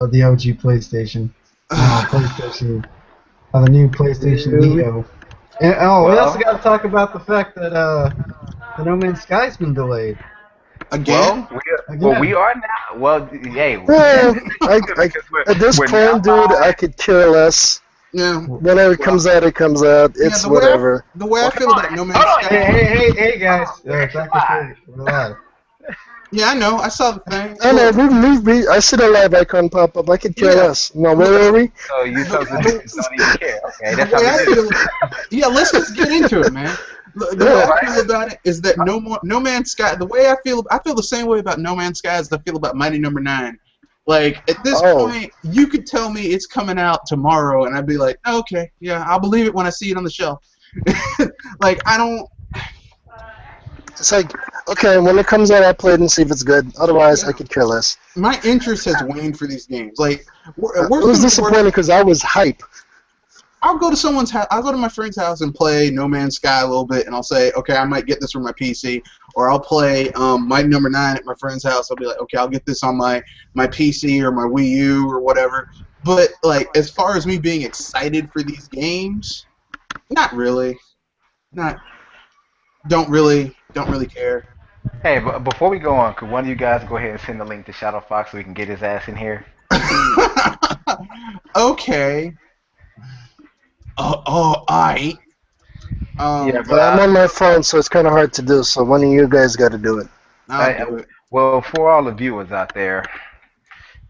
of the OG PlayStation. PlayStation, the new PlayStation Neo. And, we also got to talk about the fact that the No Man's Sky's been delayed. Again? We are now. Well, hey. At this point, dude, I could care less. Yeah. Whenever it comes out, it comes out. It's whatever. The way I feel about No Man's Sky. Hey, guys. We're live. Yeah, I know. I saw the thing. I know. I see the live icon pop up. I could care less. No, where are we? So you don't even care. Okay, that's how I feel. Yeah, let's just get into it, man. The way I feel about it is that No Man's Sky. The way I feel the same way about No Man's Sky as I feel about Mighty Number 9. Like at this point, you could tell me it's coming out tomorrow, and I'd be like, okay, yeah, I'll believe it when I see it on the shelf. Like I don't. It's like, okay, when it comes out, I'll play it and see if it's good. Otherwise, I could care less. My interest has waned for these games. Like, it was disappointing because I was hype. I'll go to someone's house. I'll go to my friend's house and play No Man's Sky a little bit, and I'll say, okay, I might get this from my PC, or I'll play Mighty Number 9 at my friend's house. I'll be like, okay, I'll get this on my PC or my Wii U or whatever. But like, as far as me being excited for these games, not really. Don't really care. Hey, but before we go on, could one of you guys go ahead and send the link to Shadow Fox so we can get his ass in here? Okay. Yeah, but I'm on my phone, so it's kind of hard to do. So one of you guys got to do it. I'll do it. Well, for all the viewers out there,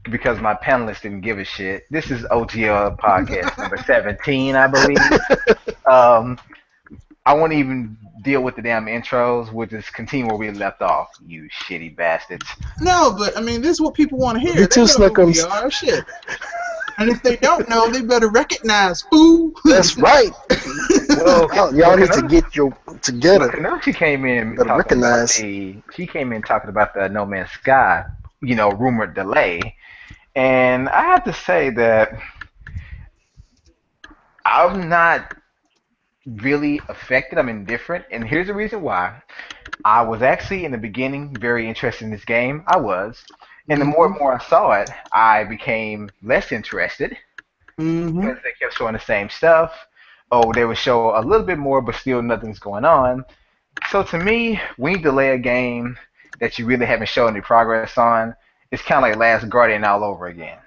because my panelists didn't give a shit, this is OGL Podcast number 17, I believe. I won't even deal with the damn intros. We'll just continue where we left off, you shitty bastards. No, but I mean, this is what people want to hear. You too, Slickums. Shit. And if they don't know, they better recognize, fool. That's right. Well, y'all need to get your together. She came in talking about the No Man's Sky, rumored delay, and I have to say that I'm not really affected. I'm indifferent, and here's the reason why. I was actually in the beginning very interested in this game. I was. And the more and more I saw it, I became less interested because they kept showing the same stuff. Oh, they would show a little bit more, but still nothing's going on. So to me, when you delay a game that you really haven't shown any progress on, it's kind of like Last Guardian all over again.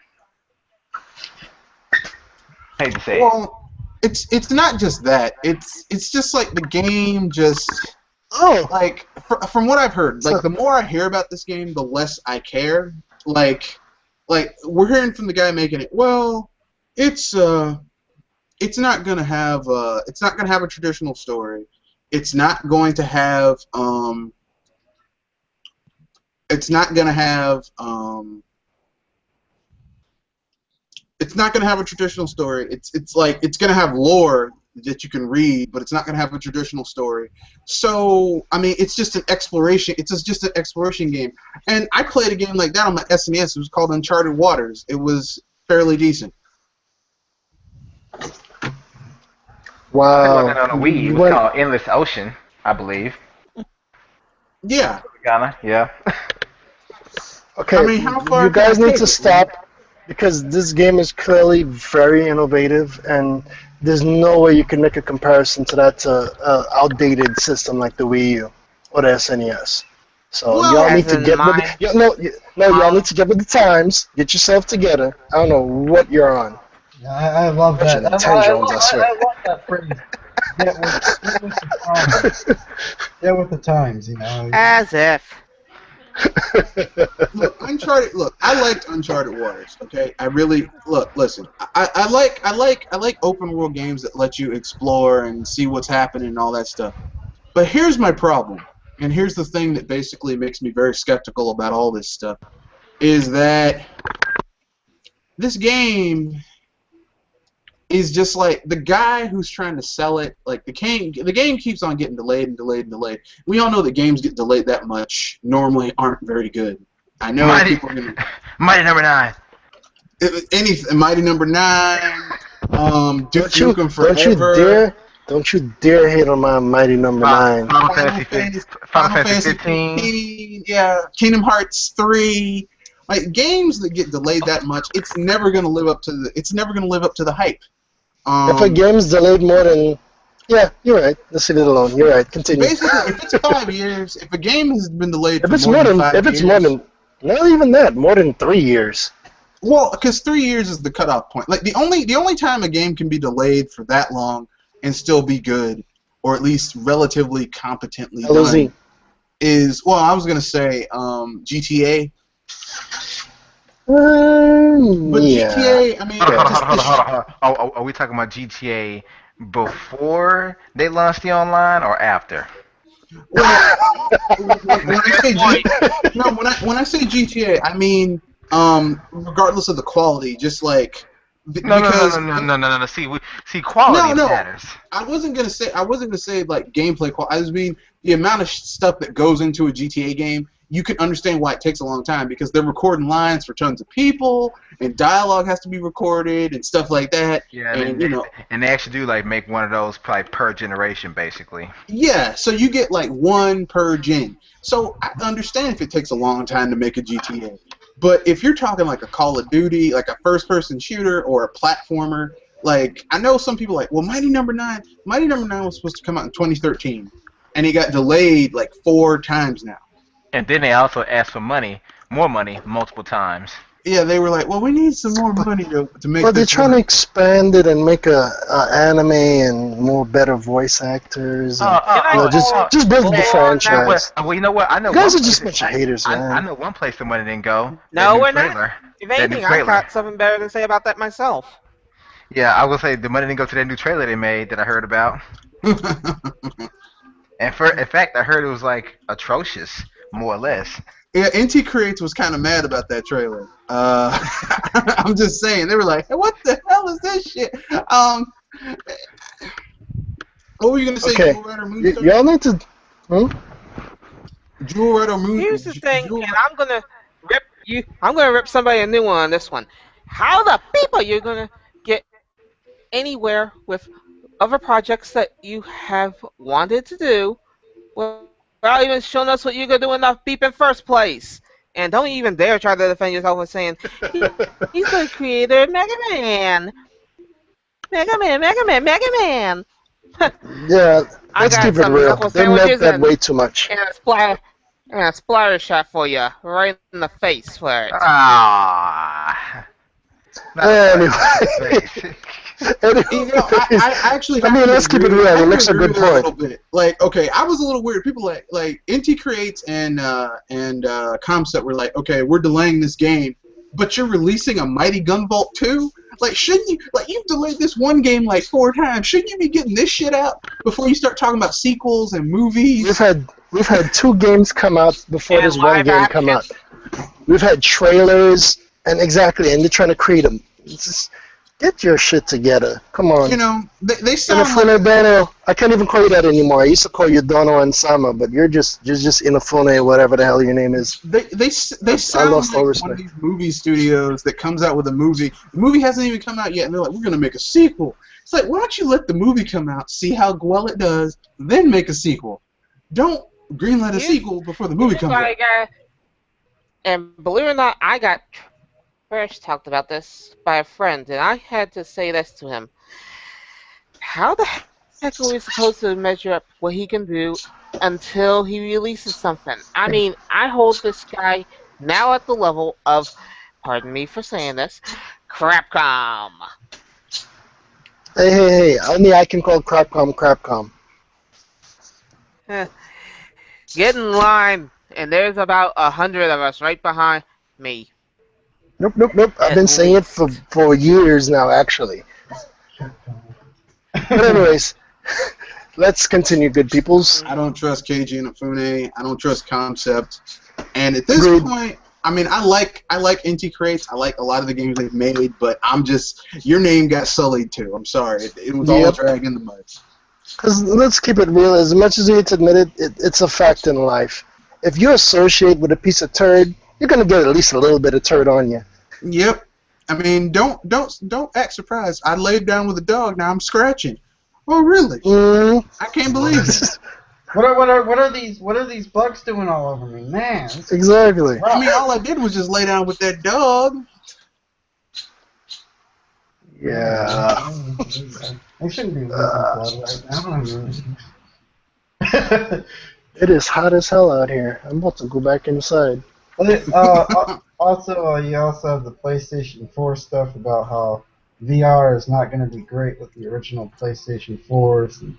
Hate to say it. Well, it's not just that. It's just like the game just. Like, from what I've heard, like, the more I hear about this game, the less I care. Like we're hearing from the guy making it, well, it's not gonna have a traditional story. It's not going to have it's not gonna have a traditional story. It's like it's gonna have lore that you can read, but it's not going to have a traditional story. So, I mean, it's just an exploration. It's just an exploration game. And I played a game like that on my SNES. It was called Uncharted Waters. It was fairly decent. Wow. On a Wii, it was called Endless Ocean, I believe. Yeah. Ghana, yeah. Okay, I mean, how far you guys need to stop because this game is clearly very innovative and there's no way you can make a comparison to that outdated system like the Wii U or the SNES. So y'all need to get with y'all need to get with the times. Get yourself together. I don't know what you're on. I love that. I love that phrase. Get with the times, As if. Look, I liked Uncharted Waters. Okay, I really listen. I like open world games that let you explore and see what's happening and all that stuff. But here's my problem, and here's the thing that basically makes me very skeptical about all this stuff, is that this game is just like the guy who's trying to sell it. Like the game keeps on getting delayed and delayed and delayed. We all know that games get delayed that much normally aren't very good. I know people are gonna Mighty Number 9. Mighty Number 9. Duke Nukem Forever. Don't you dare hate on my Mighty Number 9. Final Fantasy 15. Yeah. Kingdom Hearts 3. Like games that get delayed that much, it's never gonna live up to the hype. If a game's delayed more than, yeah, you're right. Let's leave it alone. You're right. Continue. Basically, if it's 5 years, if a game has been delayed If for it's more than 5 if it's years, more than, not even that, more than 3 years. well, because 3 years is the cutoff point. Like the only time a game can be delayed for that long and still be good, or at least relatively competently LOZ. done, is, well, I was gonna say GTA. But Yeah. GTA, I mean, Hold on. Are we talking about GTA before they launched the online or after? well, when I say when I say GTA, I mean regardless of the quality, just like No. See, quality no, matters. I wasn't gonna say like gameplay quality. I just mean the amount of stuff that goes into a GTA game. You can understand why it takes a long time because they're recording lines for tons of people, and dialogue has to be recorded and stuff like that. Yeah, and and they actually do like make one of those probably per generation, basically. yeah, so you get like one per gen. So I understand if it takes a long time to make a GTA. But if you're talking like a Call of Duty, like a first-person shooter or a platformer, like I know some people like, well, Mighty Number 9 was supposed to come out in 2013, and it got delayed like 4 times now. And then they also asked for more money, multiple times. Yeah, they were like, well, we need some more money to make. But they're this trying to work. expand it and make a anime and more better voice actors. And, just build the franchise. Well, you know what? I know You guys one are just a place- bunch of haters, man. I know one place the money didn't go. No, That we're new not. trailer. If That new anything, I've trailer. got something better to say about that myself. Yeah, I will say the money didn't go to that new trailer they made that I heard about. And in fact, I heard it was like atrocious, more or less. Yeah, NT Creates was kind of mad about that trailer. I'm just saying, they were like, hey, "What the hell is this shit?" What were you gonna say? Okay, Jewel Rider Moonstar? y'all need to. Jewel Rider Moon. Here's the thing, and I'm gonna rip somebody a new one on this one. How the people you're gonna get anywhere with other projects that you have wanted to do without even showing us what you're gonna do in the beep in first place? And don't even dare try to defend yourself with saying he's the creator of Mega Man. Mega Man. Yeah, I let's got keep it some real. knuckle They milk sandwiches that and- way too much. And a splatter shot for you right in the face for it. Ah. Anyway. You know, I actually. I mean, let's keep it real. It makes a good point. little bit. Like, okay, I was a little weird. People like NT Creates and Comcept were like, okay, we're delaying this game, but you're releasing a Mighty Gunvolt 2? Like, shouldn't you? Like, you've delayed this one game like 4 times. Shouldn't you be getting this shit out before you start talking about sequels and movies? We've had 2 games come out before And this one live game come out. We've had trailers and they're trying to create them. Just get your shit together. Come on. You know, they sound like, Inafune Bano. I can't even call you that anymore. I used to call you Dono and Sama, but you're just Inafune, whatever the hell your name is. they sound lost like all one respect. of these movie studios that comes out with a movie. The movie hasn't even come out yet, and they're like, we're gonna make a sequel. It's like, why don't you let the movie come out, see how well it does, then make a sequel. Don't greenlight a sequel before the movie comes out. And believe it or not, I got first talked about this by a friend, and I had to say this to him. How the heck are we supposed to measure up what he can do until he releases something? I mean, I hold this guy now at the level of, pardon me for saying this, Crapcom. Hey, only I can call Crapcom. Get in line, and there's about 100 of us right behind me. Nope. I've been saying it for years now, actually. But anyways, let's continue, good peoples. I don't trust KG Inafune. I don't trust Concept. And at this Agreed. point, I mean, I like NT Creates. I like a lot of the games they've made, but I'm just, your name got sullied too. I'm sorry. It was all Yep. dragged in the mud. Because let's keep it real. As much as we hate to admit it, it's a fact in life. If you associate with a piece of turd, you're gonna get at least a little bit of turd on you. Yep. I mean, don't act surprised. I laid down with a dog. Now I'm scratching. Oh, really? I can't believe it. What are these bugs doing all over me, man? Exactly. I mean, all I did was just lay down with that dog. Yeah. I shouldn't be losing blood right now. It is hot as hell out here. I'm about to go back inside. Also, you also have the PlayStation 4 stuff about how VR is not going to be great with the original PlayStation 4s. And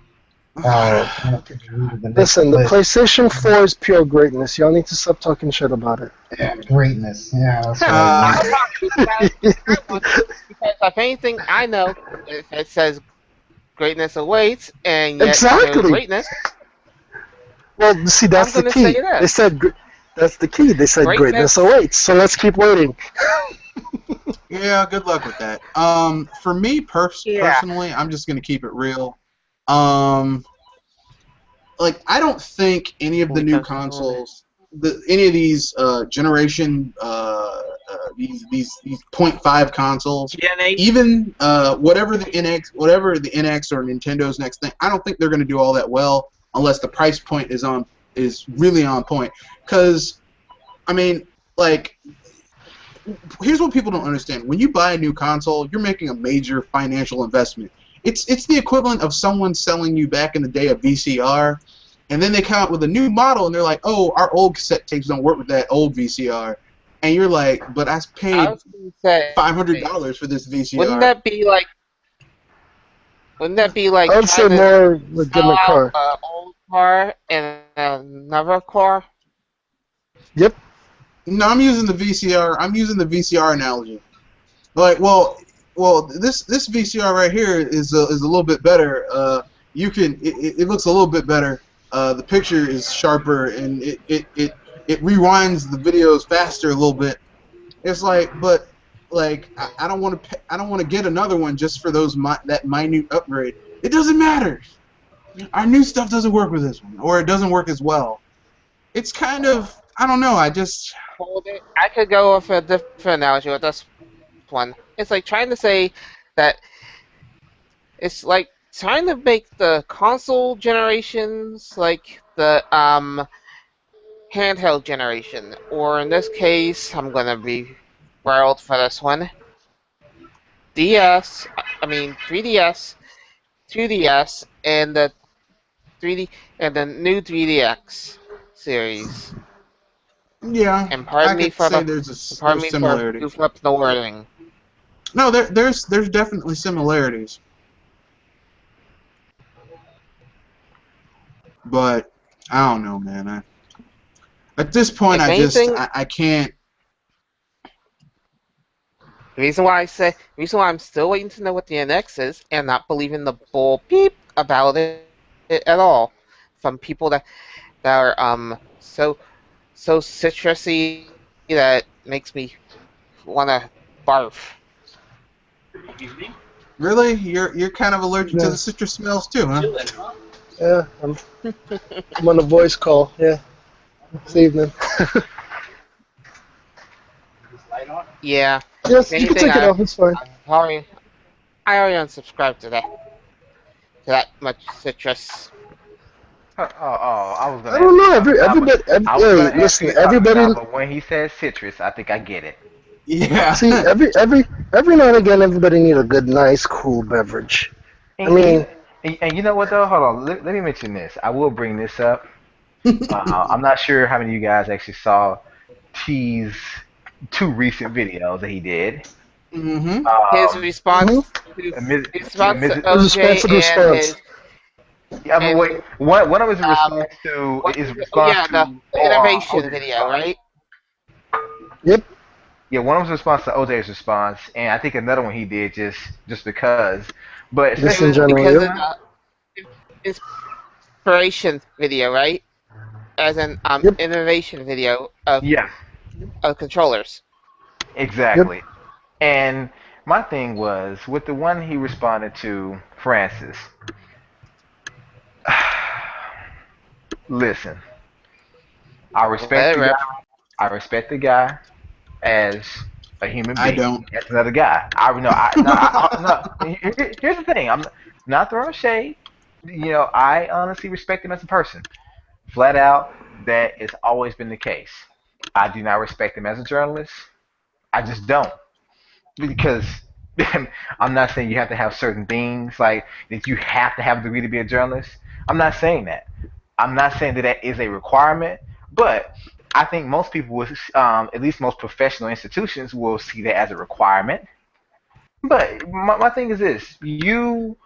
how Listen, the PlayStation 4 is pure greatness. Y'all need to stop talking shit about it. Yeah, greatness. Yeah, that's right. Because if anything, I know it says greatness awaits, and yet Exactly. shows greatness. Well, see, that's the gonna key. say that. They said that's the key. They said greatness awaits. So let's keep waiting. Yeah, good luck with that. For me personally, I'm just gonna keep it real. Like I don't think any of the new consoles, any of these generation, these 0.5 consoles, even whatever the NX or Nintendo's next thing, I don't think they're gonna do all that well unless the price point is really on point. Because I mean, like, here's what people don't understand: when you buy a new console, you're making a major financial investment. It's the equivalent of someone selling you back in the day a VCR, and then they come out with a new model, and they're like, "Oh, our old cassette tapes don't work with that old VCR," and you're like, "But I paid $500 for this VCR." Wouldn't that be like? I would say more legitimate car. An old car and another car. Yep. No, I'm using the VCR. I'm using the VCR analogy. Like, well, this VCR right here is a little bit better. It looks a little bit better. The picture is sharper, and it rewinds the videos faster a little bit. It's like, but like I don't want to get another one just for that minute upgrade. It doesn't matter. Our new stuff doesn't work with this one, or it doesn't work as well. It's kind of, I don't know. I could go with a different analogy with this one. It's like trying to say that it's like trying to make the console generations like the handheld generation, or in this case, I'm gonna be world for this one. 3DS, 2DS, and the 3D and the new 3DX series. Yeah, And pardon me for there's similarities. goof up the wording. No, there's definitely similarities. But I don't know, man. At this point, I can't. The reason why I'm still waiting to know what the NX is and not believing the bull beep about it at all from people that are so citrusy that makes me wanna barf. Really? You're kind of allergic to the citrus smells too, huh? Yeah, I'm on a voice call. Yeah, this evening. Yeah. Yes, you can take it off. It's fine. I already unsubscribed to that much citrus. I was gonna. I don't know. Everybody. But when he says citrus, I think I get it. Yeah. See, every now and again, everybody need a good, nice, cool beverage. I mean. And you know what though? Hold on. Let me mention this. I will bring this up. I'm not sure how many of you guys actually saw T's 2 recent videos that he did. Mm-hmm. His response to OJ and his. Yeah, but wait. One of his response to the innovation video, right? Yep. Yeah, one of his response to OJ's response, and I think another one he did just because. But just in general, inspiration video, right? As an innovation video of controllers. Exactly. Yep. And my thing was with the one he responded to Francis. Listen, I respect the guy as a human being. I don't. As another guy. Here's the thing. I'm not throwing shade. You know, I honestly respect him as a person. Flat out, that has always been the case. I do not respect him as a journalist. I just don't. Because I'm not saying you have to have certain things, like that you have to have a degree to be a journalist. I'm not saying that. I'm not saying that that is a requirement, but I think most people will, at least most professional institutions, will see that as a requirement. But my thing is this: you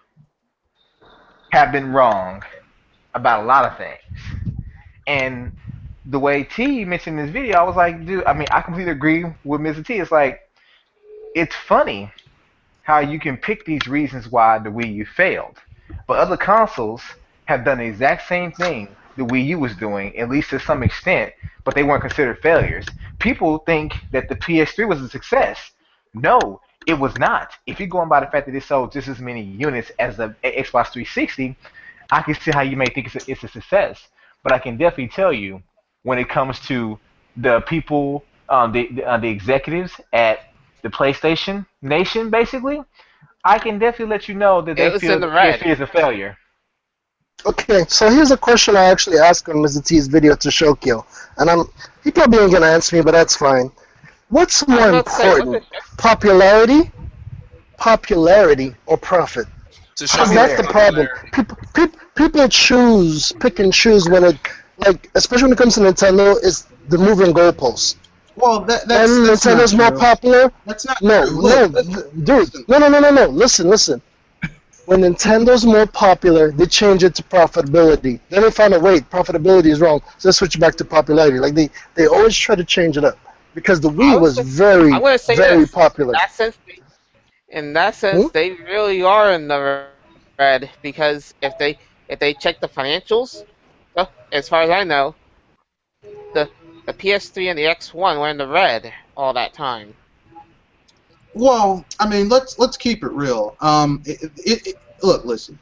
have been wrong about a lot of things, and the way T mentioned in this video, I was like, dude, I mean, I completely agree with Mr. T. It's like it's funny how you can pick these reasons why the Wii U failed. But other consoles have done the exact same thing the Wii U was doing, at least to some extent, but they weren't considered failures. People think that the PS3 was a success. No, it was not. If you're going by the fact that it sold just as many units as the Xbox 360, I can see how you may think it's a success. But I can definitely tell you, when it comes to the people, the executives at the PlayStation Nation, basically, I can definitely let you know that they It was feel in the the red. PS3 is a failure. Okay, so here's a question I actually asked on Mr. T's video to Shokyo, and he probably ain't gonna answer me, but that's fine. What's I was more about to say, important, popularity, or profit? To Because show that's me the problem. People pick and choose when it, like, especially when it comes to Nintendo, is the moving goalposts. Well, When that's not Nintendo's more true. popular, That's not no, true. no, Look, dude, listen. no. Listen. When Nintendo's more popular, they change it to profitability. Then they find out, wait, profitability is wrong, so they switch back to popularity. Like they always try to change it up because the I Wii was was just, very, I'm going to say very this. popular. In that Hmm? sense, they really are in the red because if they check the financials, as far as I know, the the PS3 and the X1 were in the red all that time. Well, I mean, let's keep it real. Look, listen.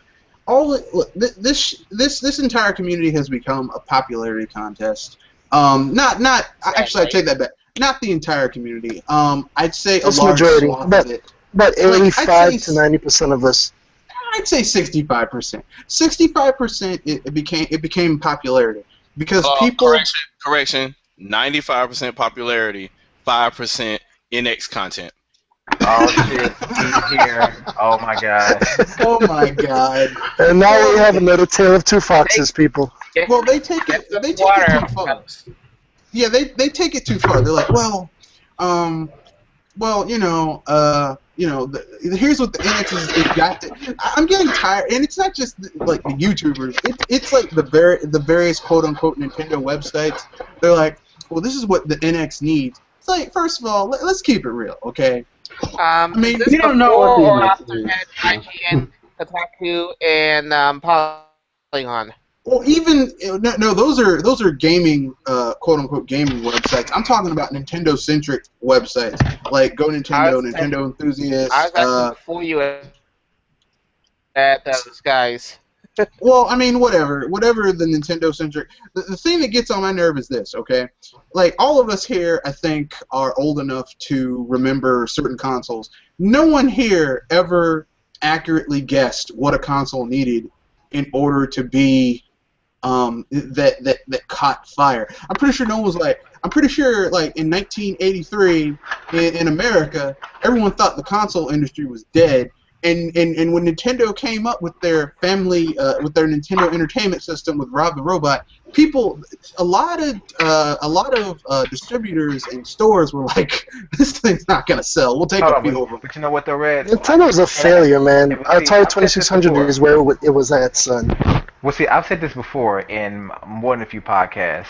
This entire community has become a popularity contest. Not actually, I Sadly. take that back. Not the entire community. I'd say a It's large majority, swath of it. but Like I'd 85 to say 90% of us. I'd say 65%. 65% it became popularity because people. correction. 95% popularity, 5% NX content. Oh shit, he's here. Oh my gosh. Oh my God. And now we Well, have another tale of two foxes, people. Get, well, they take get it. some They take it water, too far. folks. Yeah, they take it too far. They're like, um, well, here's what the NX is got to. I'm getting tired, and it's not just like the YouTubers. It's like the various quote unquote Nintendo websites. They're like, well, this is what the NX needs. It's like, first of all, let's keep it real, okay? I Is mean, this You don't know what before the or NX after is. had IGN, Kotaku, and Polygon? or even no, those are gaming quote unquote gaming websites. I'm talking about Nintendo centric websites like Go I Nintendo, was, Nintendo I Enthusiast. was actually before you at those guys. Well, I mean, whatever the Nintendo centric. The thing that gets on my nerve is this, okay? Like all of us here, I think, are old enough to remember certain consoles. No one here ever accurately guessed what a console needed in order to be that caught fire. I'm pretty sure no one was like. I'm pretty sure like in 1983 in America, everyone thought the console industry was dead. And when Nintendo came up with their with their Nintendo Entertainment System with Rob the Robot, people, a lot of distributors and stores were like, this thing's not gonna sell. We'll take Hold a on, few of them. but you know what though, Red? Nintendo's a And I, failure, man. but see, Atari I've said this 2600 before. is where it was at, son. Well, see, I've said this before in more than a few podcasts.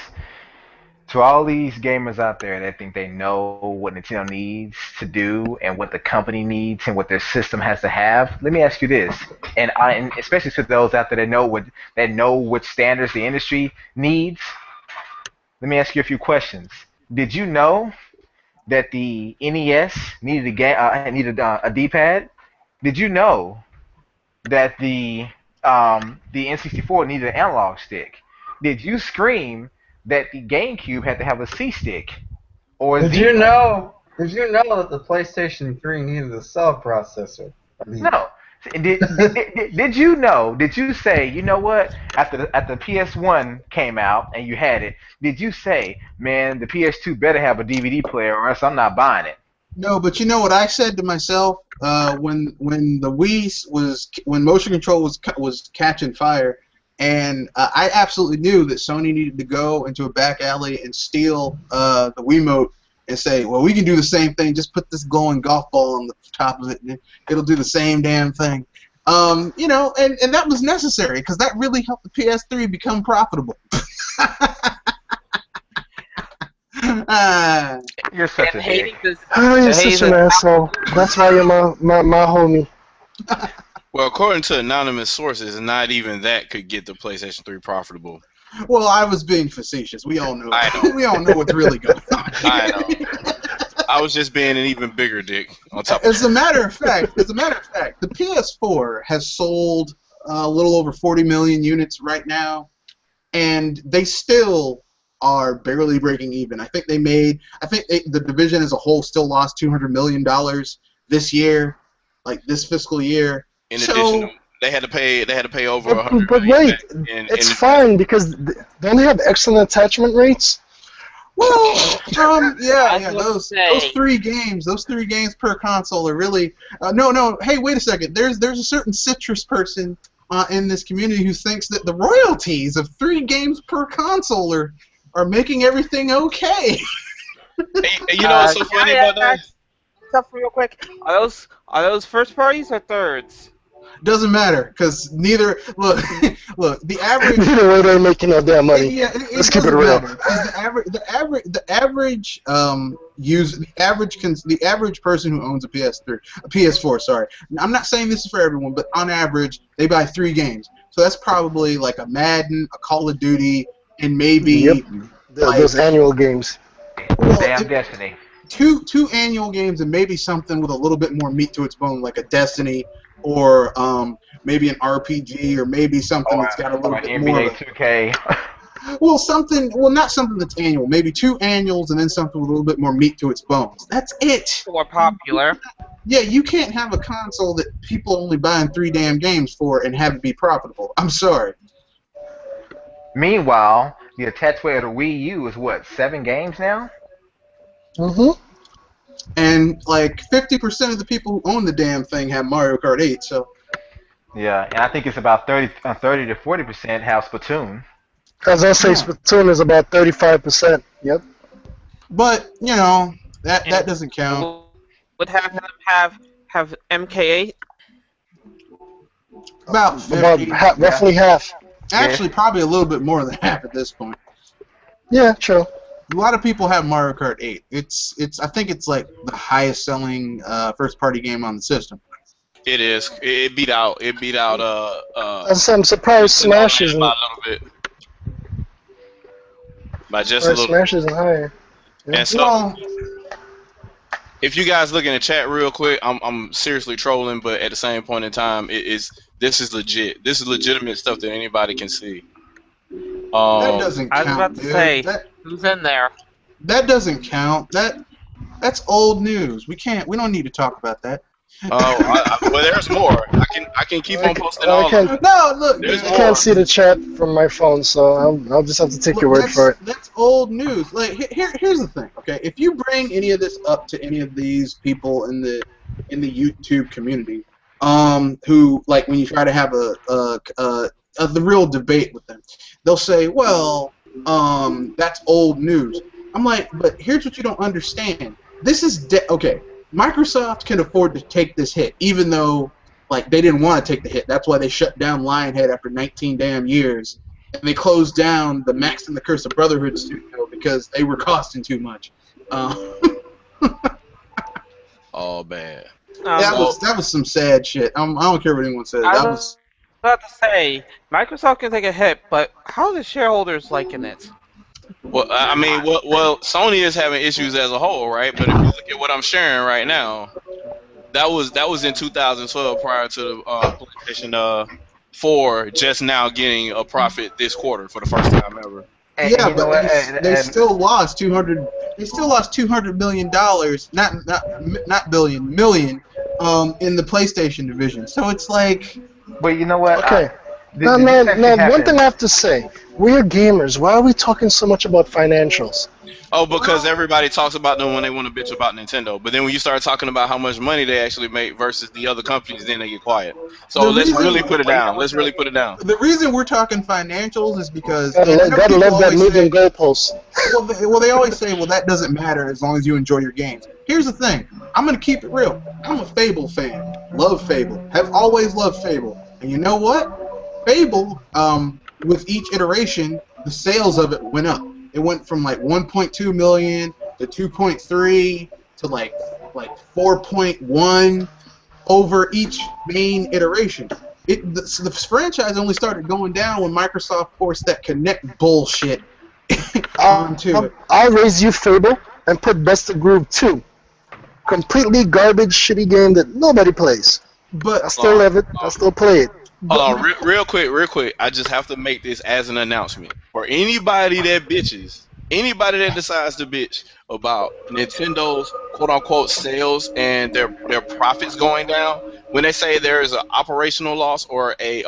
To all these gamers out there that think they know what Nintendo needs to do and what the company needs and what their system has to have, let me ask you this, and especially to those out there that know what standards the industry needs. Let me ask you a few questions. Did you know that the NES needed a D-pad? Did you know that the N64 needed an analog stick? Did you scream that the GameCube had to have a C stick or a Did Z you button? know? Did you know that the PlayStation 3 needed a cell processor? I mean, No. Did you know? Did you say, you know what? After the PS1 came out and you had it, did you say, man, the PS2 better have a DVD player or else I'm not buying it? No, but you know what I said to myself when the Wii when motion control was catching fire, and I absolutely knew that Sony needed to go into a back alley and steal the Wiimote and say, well, we can do the same thing. Just put this glowing golf ball on the top of it, and it'll do the same damn thing. You know, and that was necessary because that really helped the PS3 become profitable. You're such a dick. You're such an asshole. That's why you're my homie. Well, according to anonymous sources, not even that could get the PlayStation 3 profitable. Well, I was being facetious. We all know. I know. We all know what's really going on. I know. I was just being an even bigger dick on top. As a matter of fact, the PS4 has sold a little over 40 million units right now, and they still are barely breaking even. I think the division as a whole still lost $200 million this year, like this fiscal year. In addition, they had to pay over $100 But million. wait, it's fine because don't they have excellent attachment rates? Well, yeah. Those three games per console are really no. Hey, wait a second. There's a certain citrus person in this community who thinks that the royalties of 3 games per console are making everything okay. Hey, you know what's so funny about that? Stuff real quick. Are those first parties or thirds? Doesn't matter because neither. Look, the average. Either way, they're making no damn money. Yeah, Let's keep it real. The average person who owns a PS4. Sorry, I'm not saying this is for everyone, but on average, they buy 3 games. So that's probably like a Madden, a Call of Duty, and maybe those annual games. Damn Destiny. Two annual games and maybe something with a little bit more meat to its bone, like a Destiny. Or maybe an RPG, or maybe something that's got a little bit more. NBA 2K. Well, not something that's annual. Maybe 2 annuals and then something with a little bit more meat to its bones. That's it. More popular. Yeah, you can't have a console that people only buying 3 damn games for and have it be profitable. I'm sorry. Meanwhile, the attached rate of the Wii U is what, 7 games now? Mm-hmm. And like 50% of the people who own the damn thing have Mario Kart 8, so. Yeah, and I think it's about 30 to 40% have Splatoon. As I say, Splatoon is about 35%. Yep. But you know that doesn't count. Would have them have MK8? About 50, roughly half. Actually, probably a little bit more than half at this point. Yeah, true. A lot of people have Mario Kart 8. I think it's like the highest selling first party game on the system. It is. It beat out. I'm surprised Smash isn't. By a little bit. By just a little. Smash isn't higher. Yeah. And so, if you guys look in the chat real quick, I'm seriously trolling, but at the same point in time, this is legit. This is legitimate stuff that anybody can see. That doesn't count. I was about to say, who's in there? That doesn't count. That's old news. We don't need to talk about that. Well, there's more. I can keep on posting all. No, look. I can't see the chat from my phone, so I'll just have to take your word for it. That's old news. Like here's the thing. Okay, if you bring any of this up to any of these people in the YouTube community, who like when you try to have the real debate with them, they'll say, well, that's old news. I'm like, but here's what you don't understand. This is okay. Microsoft can afford to take this hit, even though like they didn't want to take the hit. That's why they shut down Lionhead after 19 damn years, and they closed down the Max and the Curse of Brotherhood studio because they were costing too much. Oh man. That was some sad shit. I don't care what anyone says. I was about to say, Microsoft can take a hit, but how are the shareholders liking it? Well, I mean, Sony is having issues as a whole, right? But if you look at what I'm sharing right now, that was in 2012, prior to the PlayStation 4 just now getting a profit this quarter for the first time ever. Yeah, but they still lost 200. They still lost $200 million, not billion, million, in the PlayStation division. So it's like, But you know what? Okay. This Now, actually one happened. thing I have to say. We're gamers. Why are we talking so much about financials? Oh, because everybody talks about them when they want to bitch about Nintendo, but then when you start talking about how much money they actually make versus the other companies, then they get quiet. So The let's reason- really put it down. Let's really put it down. the reason we're talking financials is because Gotta, and I know gotta people love that always moving say, goalpost. well, they always say, well, that doesn't matter as long as you enjoy your games. Here's the thing. I'm going to keep it real. I'm a Fable fan. Love Fable. Have always loved Fable. And you know what? Fable, with each iteration, the sales of it went up. It went from like 1.2 million to 2.3 to like 4.1 over each main iteration. The franchise only started going down when Microsoft forced that Kinect bullshit onto it. I'll raise you Fable and put Best of Groove 2. Completely garbage, shitty game that nobody plays. But I still love it. I still play it. Hold on, real quick. I just have to make this as an announcement for anybody that bitches, anybody that decides to bitch about Nintendo's quote unquote sales and their profits going down. When they say there is an operational loss or a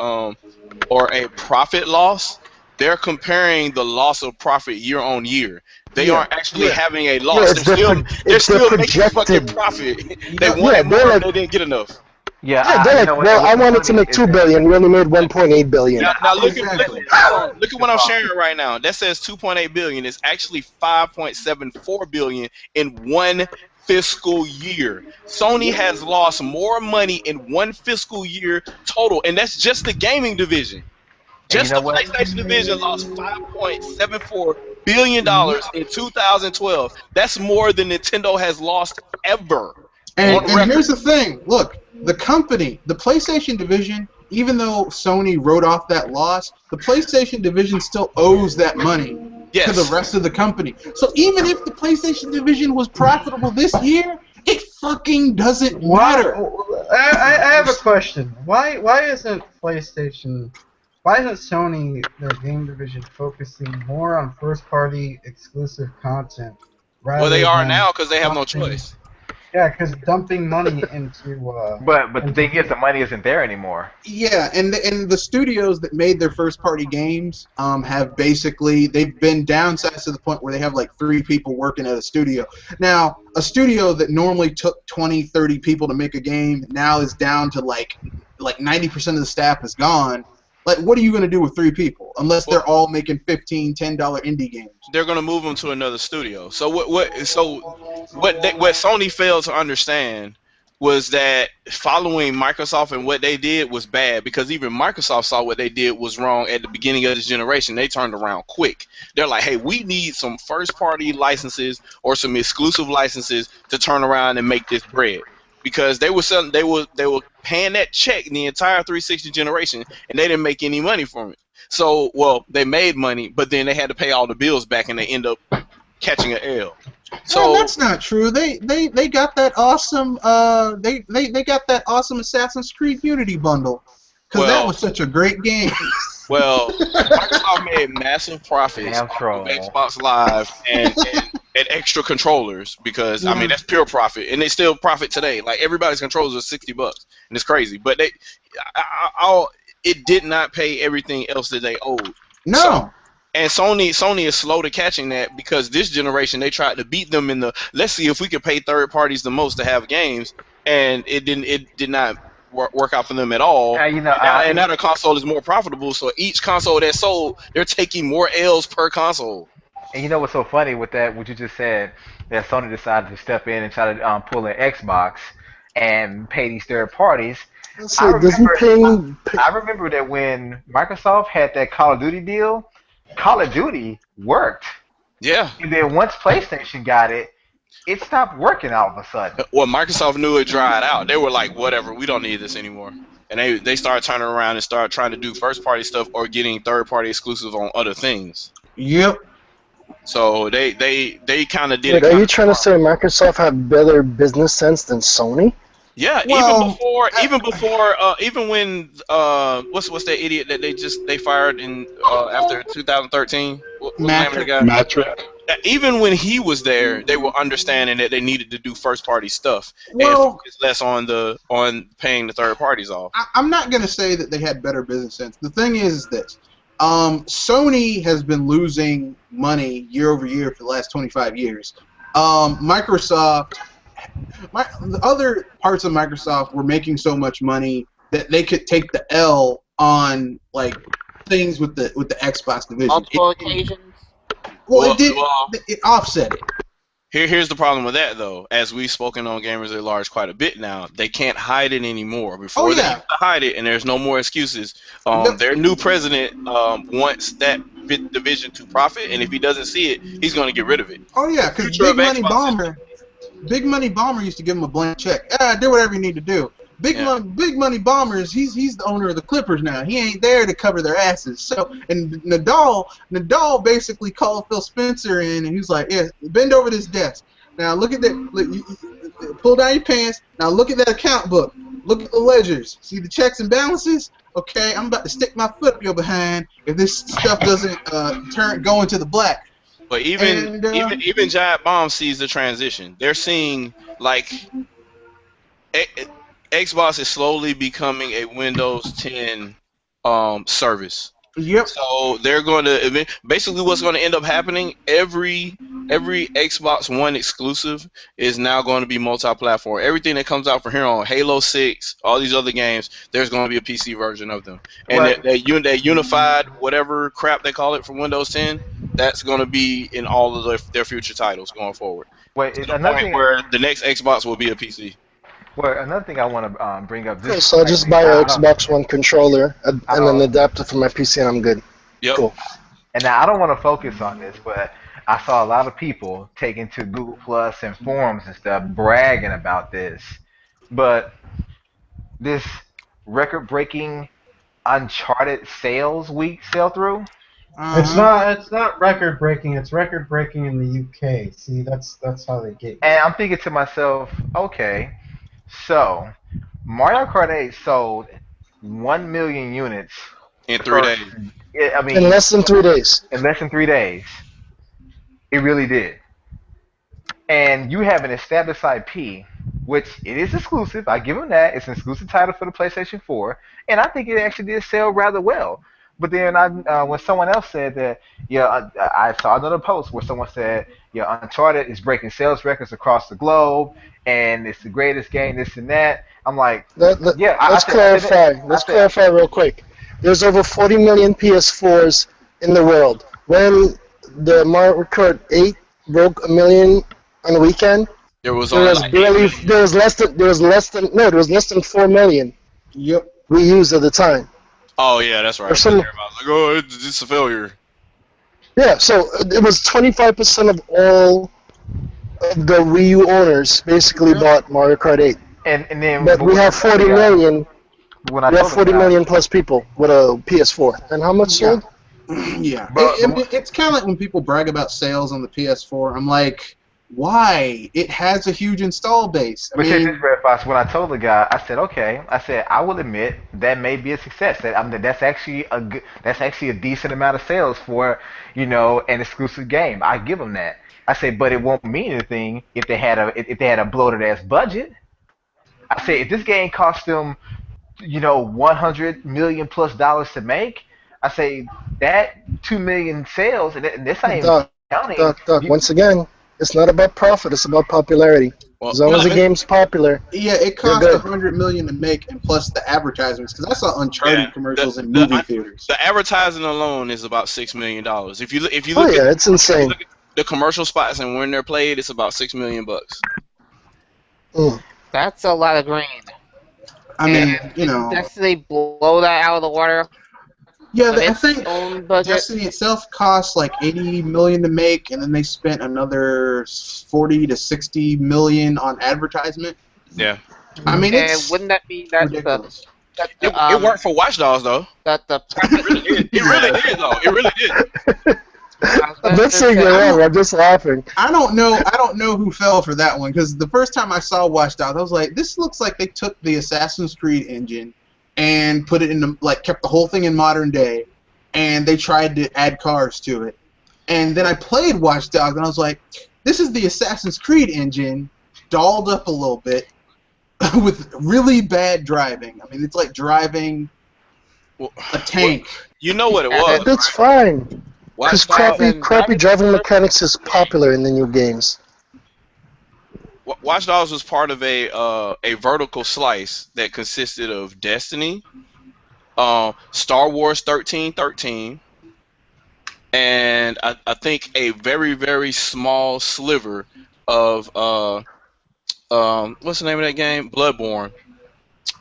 profit loss, they're comparing the loss of profit year on year. They aren't actually having a loss. They're still making fucking profit. They wanted more, and they didn't get enough. Yeah, They're you like, know what- well, I what's wanted to funny make is 2 that- billion. We only made 1.8 billion. Now look Exactly. look at what I'm sharing right now. That says 2.8 billion. It's actually 5.74 billion in one fiscal year. Sony has lost more money in one fiscal year total, and that's just the gaming division. Just you know the what? PlayStation division lost $5.74 billion in 2012. That's more than Nintendo has lost ever. And On record. here's the thing. Look, the company, the PlayStation division, even though Sony wrote off that loss, the PlayStation division still owes that money to the rest of the company. So even if the PlayStation division was profitable this year, it fucking doesn't matter. I have a question. Why isn't PlayStation? Why isn't Sony, their game division, focusing more on first-party exclusive content? Well, they are than now because they have no dumping- choice. Yeah, because dumping money into. But the thing is, the money isn't there anymore. Yeah, and the studios that made their first-party games have basically, they've been downsized to the point where they have like 3 people working at a studio. Now, a studio that normally took 20, 30 people to make a game now is down to like 90% of the staff is gone. Like, what are you going to do with 3 people unless they're all making $15, $10 indie games? They're gonna move them to another studio. So what Sony failed to understand was that following Microsoft and what they did was bad, because even Microsoft saw what they did was wrong at the beginning of this generation. They turned around quick. They're like, hey, we need some first party licenses or some exclusive licenses to turn around and make this bread. Because they were selling, they were paying that check the entire 360 generation, and they didn't make any money from it. So, well, they made money, but then they had to pay all the bills back, and they end up catching an L. So that's not true. They got that awesome they got that awesome Assassin's Creed Unity bundle, because that was such a great game. Well, Microsoft made massive profits Damn off troll. of Xbox Live and extra controllers, because I mean that's pure profit, and they still profit today. Like, everybody's controllers are $60, and it's crazy. But it did not pay everything else that they owed. No. So, and Sony is slow to catching that, because this generation they tried to beat them in the let's see if we could pay third parties the most to have games, and it did not work out for them at all. You know, and now the console is more profitable, so each console that's sold, they're taking more L's per console. And you know what's so funny with that, what you just said, that Sony decided to step in and try to pull an Xbox and pay these third parties. So doesn't paying... I remember that when Microsoft had that Call of Duty deal, Call of Duty worked. Yeah. And then once PlayStation got it, it stopped working all of a sudden. Well, Microsoft knew it dried out. They were like, whatever, we don't need this anymore. And they started turning around and started trying to do first-party stuff or getting third-party exclusives on other things. Yep. So they kind of did Wait, it. are you trying to say Microsoft had better business sense than Sony? Yeah, Well, even when what's that idiot that they fired in after 2013? What's the name of the guy? Metric. Even when he was there, they were understanding that they needed to do first party stuff and well, focus less on paying the third parties off. I'm not gonna say that they had better business sense. The thing is this: Sony has been losing money year over year for the last 25 years. Microsoft, the other parts of Microsoft were making so much money that they could take the L on like things with the Xbox division. Multiple occasions. Well, it offset it. Here's the problem with that, though. As we've spoken on Gamers at Large quite a bit now, they can't hide it anymore. Before they used to hide it, and there's no more excuses. Their new president wants that division to profit, and if he doesn't see it, he's going to get rid of it. Oh yeah, because Big Money Bomber used to give him a blank check. Do whatever you need to do. Big Money Bombers, he's the owner of the Clippers now. He ain't there to cover their asses. So, and Nadal basically called Phil Spencer in, and he was like, "Yeah, bend over this desk. Now look at that. Pull down your pants. Now look at that account book. Look at the ledgers. See the checks and balances? Okay, I'm about to stick my foot up your behind if this stuff doesn't go into the black." But even Giant Bomb sees the transition. They're seeing like. Xbox is slowly becoming a Windows 10 service. Yep. So they're going to basically what's going to end up happening. Every Xbox One exclusive is now going to be multi-platform. Everything that comes out from here on, Halo 6, all these other games, there's going to be a PC version of them. And that unified whatever crap they call it from Windows 10, that's going to be in all of their future titles going forward. Wait, to the point where the next Xbox will be a PC. Well, another thing I want to bring up. Okay, so I'll just buy an Xbox One controller and an adapter for my PC, and I'm good. Yep. Cool. And now I don't want to focus on this, but I saw a lot of people taking to Google Plus and forums and stuff bragging about this. But this record-breaking Uncharted sales week sell-through. It's not record breaking. It's record breaking in the UK. See, that's how they get you. And I'm thinking to myself, okay. So, Mario Kart 8 sold 1 million units in 3 days. I mean, in less than 3 days. In less than 3 days, it really did. And you have an established IP, which it is exclusive. I give them that. It's an exclusive title for the PlayStation 4, and I think it actually did sell rather well. But then when someone else said that, I saw another post where someone said, Uncharted is breaking sales records across the globe, and it's the greatest game, this and that. I'm like, let's clarify real quick. There's over 40 million PS4s in the world. When the Mario Kart 8 broke 1 million on the weekend, there was less than 4 million. Yep. Reused at the time. Oh yeah, that's right. I was like, oh, it's a failure. Yeah, so it was 25% of all of the Wii U owners basically bought Mario Kart 8. And then, but we have 40 million. We have 40 million plus people with a PS4. And how much sold? Yeah, it's kind of like when people brag about sales on the PS4. I'm like, why? It has a huge install base. When I told the guy, I said, okay. I said, I will admit that may be a success. That's actually a decent amount of sales for an exclusive game. I give them that. I said, but it won't mean anything if they had a bloated ass budget. I said, if this game cost them, $100 million plus to make, I say that 2 million sales, and this ain't counting. Doc, once again, it's not about profit. It's about popularity. Well, as long as the game's popular. Yeah, it cost $100 million to make, and plus the advertisements. Because I saw Uncharted commercials in movie theaters. The advertising alone is about $6 million. If you look it's insane. The commercial spots and when they're played, it's about $6 million. That's a lot of green. I mean, Destiny blow that out of the water. Yeah, I think Destiny itself cost like $80 million to make, and then they spent another $40 to $60 million on advertisement. Yeah. I mean, wouldn't that be ridiculous? It worked for Watch Dogs though. It really did though. It really did. I was I'm gonna not saying say, you're wrong. I'm just laughing. I don't know who fell for that one because the first time I saw Watch Dogs, I was like, this looks like they took the Assassin's Creed engine and put it in kept the whole thing in modern day, and they tried to add cars to it. And then I played Watch Dogs, and I was like, this is the Assassin's Creed engine, dolled up a little bit, with really bad driving. I mean, it's like driving a tank. You know what it And was. That's fine. Because Watch Dogs, crappy driving mechanics is popular in the new games. Watch Dogs was part of a vertical slice that consisted of Destiny, Star Wars 1313, and I think a very, very small sliver of what's the name of that game? Bloodborne,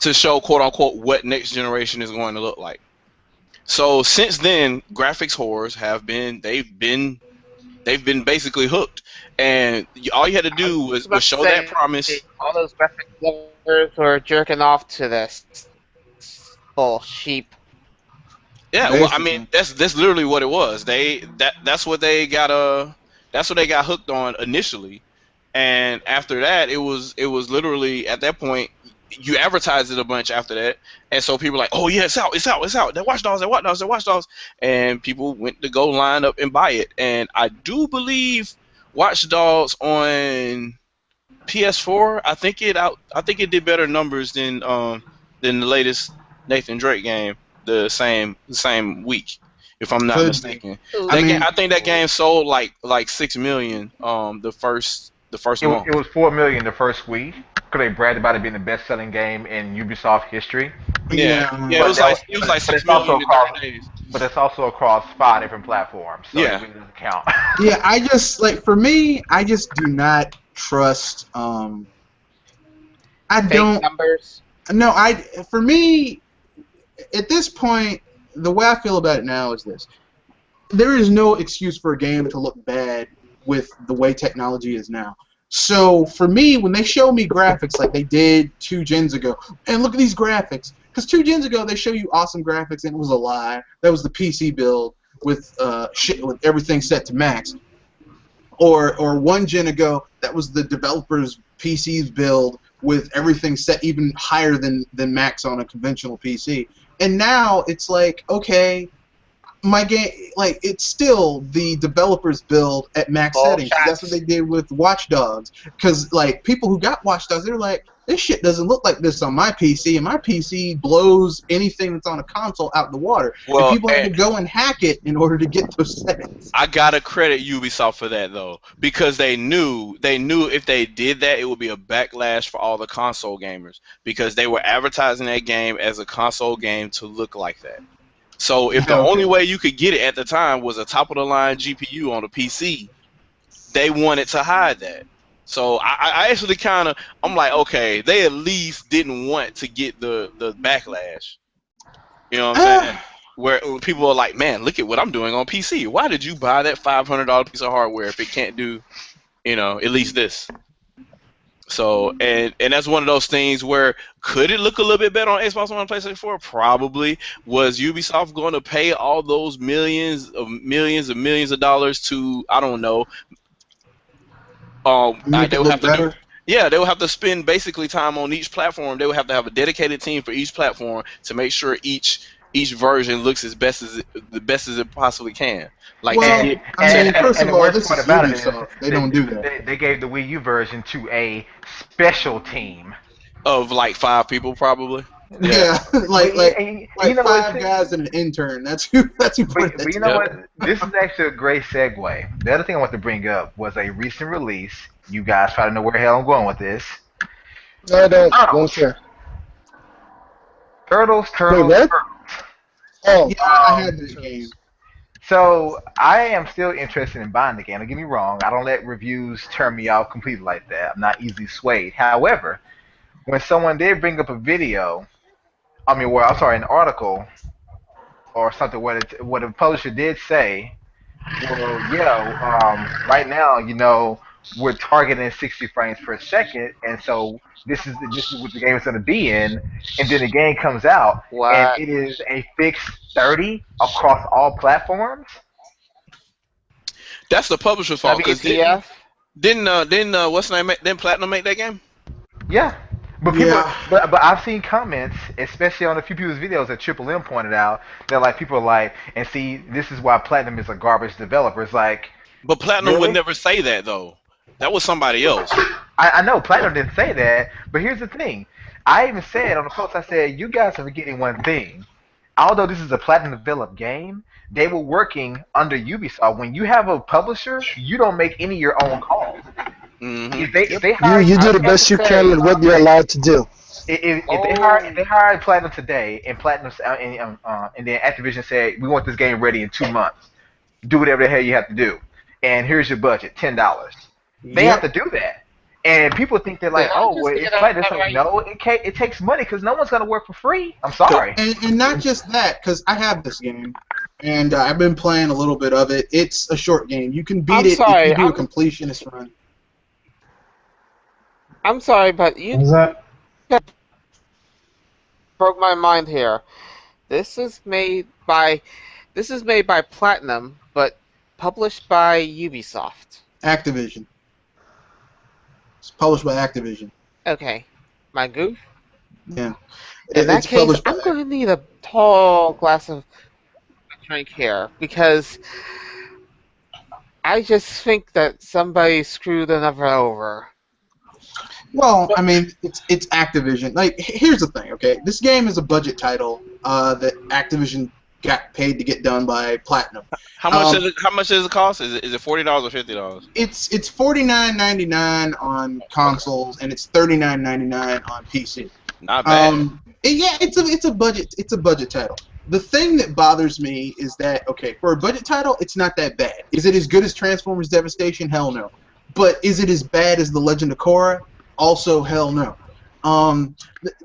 to show quote unquote what next generation is going to look like. So since then, graphics whores they've been basically hooked, and all you had to do was show that promise. All those graphic lovers were jerking off to this bull sheep. Yeah, well, I mean that's literally what it was. That's what they got hooked on initially, and after that it was literally at that point you advertised it a bunch after that, and so people were like, oh yeah, it's out. That Watch Dogs, and people went to go line up and buy it, and I do believe Watch Dogs on PS4. I think it did better numbers than the latest Nathan Drake game the same week, if I'm not mistaken. I think that game sold like 6 million the first month. It was 4 million the first week. Because they bragged about it being the best-selling game in Ubisoft history. Yeah, it was like 6 million in 30 days. But it's also across 5 different platforms, so yeah, it really doesn't count. Yeah, I just for me, I just do not trust. I don't. Numbers. No, for me, at this point, the way I feel about it now is this: there is no excuse for a game to look bad with the way technology is now. So for me, when they show me graphics like they did 2 gens ago, and look at these graphics, because 2 gens ago they show you awesome graphics and it was a lie. That was the PC build with with everything set to max. Or 1 gen ago, that was the developer's PC's build with everything set even higher than max on a conventional PC. And now it's like, okay, my game, like, it's still the developer's build at max settings. That's what they did with Watch Dogs. Because, like, people who got Watch Dogs, they're like, this shit doesn't look like this on my PC, and my PC blows anything that's on a console out the water. Well, and people have to go and hack it in order to get those settings. I gotta credit Ubisoft for that, though, because they knew if they did that, it would be a backlash for all the console gamers, because they were advertising that game as a console game to look like that. So if the only way you could get it at the time was a top-of-the-line GPU on a PC, they wanted to hide that. So I actually kind of, I'm like, okay, they at least didn't want to get the backlash. You know what I'm saying? Where people are like, man, look at what I'm doing on PC. Why did you buy that $500 piece of hardware if it can't do, at least this? So, and that's one of those things where, could it look a little bit better on Xbox One and PlayStation 4? Probably. Was Ubisoft going to pay all those millions of dollars to, I don't know, they would have to they would have to spend basically time on each platform. They would have to have a dedicated team for each platform to make sure each version looks the best as it possibly can. Like, well, first of all, this is Ubisoft. They don't do that. They gave the Wii U version to a special team of like 5 people, probably. Yeah, like 5 guys and an intern. That's who put it. But you know what? This is actually a great segue. The other thing I want to bring up was a recent release. You guys try to know where the hell I'm going with this. I don't care. Turtles. Oh, yeah, I had this game. So I am still interested in buying the game. Don't get me wrong. I don't let reviews turn me off completely like that. I'm not easily swayed. However, when someone did bring up a video, an article or something, what a publisher did say, right now, we're targeting 60 frames per second, and so this is what the game is going to be in, and then the game comes out, and it is a fixed 30 across all platforms. That's the publisher's fault. Cause WTF? didn't what's the name? Didn't Platinum make that game? Yeah. But people, Yeah. but I've seen comments, especially on a few people's videos that Triple M pointed out, that like people are like, and see, this is why Platinum is a garbage developer. It's like, But Platinum would really? never say that though. That was somebody else. I know Platinum didn't say that, but here's the thing. I even said on the post, I said, you guys are forgetting one thing. Although this is a Platinum developed game, they were working under Ubisoft. When you have a publisher, you don't make any of your own calls. Mm-hmm. If they hire You do the best you can with what you're allowed to do. if they hire Platinum today and Platinum and then Activision said we want this game ready in 2 months, do whatever the hell you have to do, and here's your budget, $10. They have to do that. And people think they're like, oh, well, it's Platinum. It's like, no, it takes money because no one's gonna work for free. I'm sorry. And not just that, because I have this game, and I've been playing a little bit of it. It's a short game. You can beat if you do a completionist run. I'm sorry, but you Is that? broke my mind here. This is made by Platinum, but published by Ubisoft. Activision. It's published by Activision. Okay, my goof. Yeah. In that It's case, published by I'm going to need a tall glass of drink here because I just think that somebody screwed another over. Well, I mean, it's Activision. Like, here's the thing, okay? This game is a budget title that Activision got paid to get done by Platinum. How much does it cost? Is it $40 or $50? It's $49.99 on consoles and it's $39.99 on PC. Not bad. Yeah, it's a budget title. The thing that bothers me is that, okay, for a budget title, it's not that bad. Is it as good as Transformers Devastation? Hell no. But is it as bad as The Legend of Korra? Also, hell no.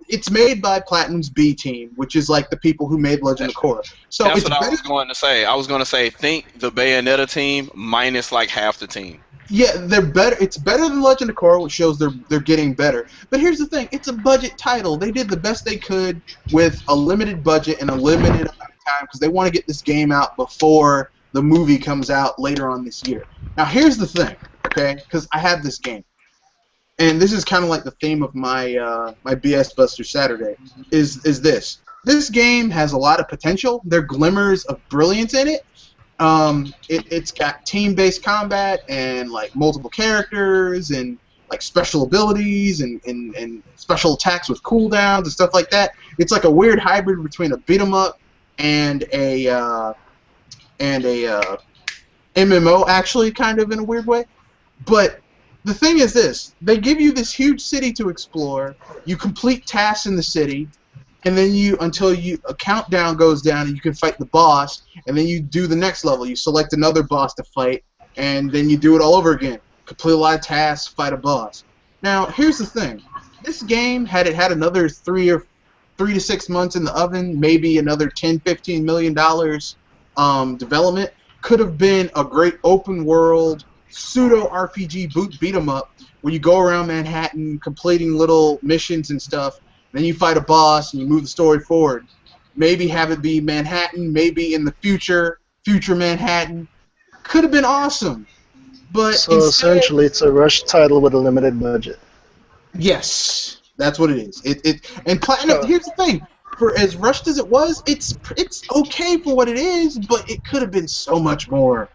It's made by Platinum's B team, which is like the people who made Legend of Korra. So That's it's what I better. was going to say. I was going to say, think the Bayonetta team minus like half the team. Yeah, they're better. It's better than Legend of Korra, which shows they're getting better. But here's the thing: it's a budget title. They did the best they could with a limited budget and a limited amount of time because they want to get this game out before the movie comes out later on this year. Now, here's the thing, okay? Because I have this game, and this is kind of like the theme of my my BS Buster Saturday. Is this? This game has a lot of potential. There are glimmers of brilliance in it. It's got team-based combat and like multiple characters and like special abilities and special attacks with cooldowns and stuff like that. It's like a weird hybrid between a beat 'em up and a MMO, actually, kind of in a weird way. But the thing is this: they give you this huge city to explore. You complete tasks in the city. And then until a countdown goes down and you can fight the boss, and then you do the next level. You select another boss to fight, and then you do it all over again. Complete a lot of tasks, fight a boss. Now, here's the thing. This game, had it had another 3 to 6 months in the oven, maybe another $10-15 million development, could have been a great open world pseudo RPG beat 'em up where you go around Manhattan completing little missions and stuff. Then you fight a boss and you move the story forward. Maybe have it be Manhattan, maybe in the future Manhattan. Could have been awesome. But So essentially, it's a rush title with a limited budget. Yes, that's what it is. And Platinum. Here's the thing: for as rushed as it was, it's okay for what it is, but it could have been so much more.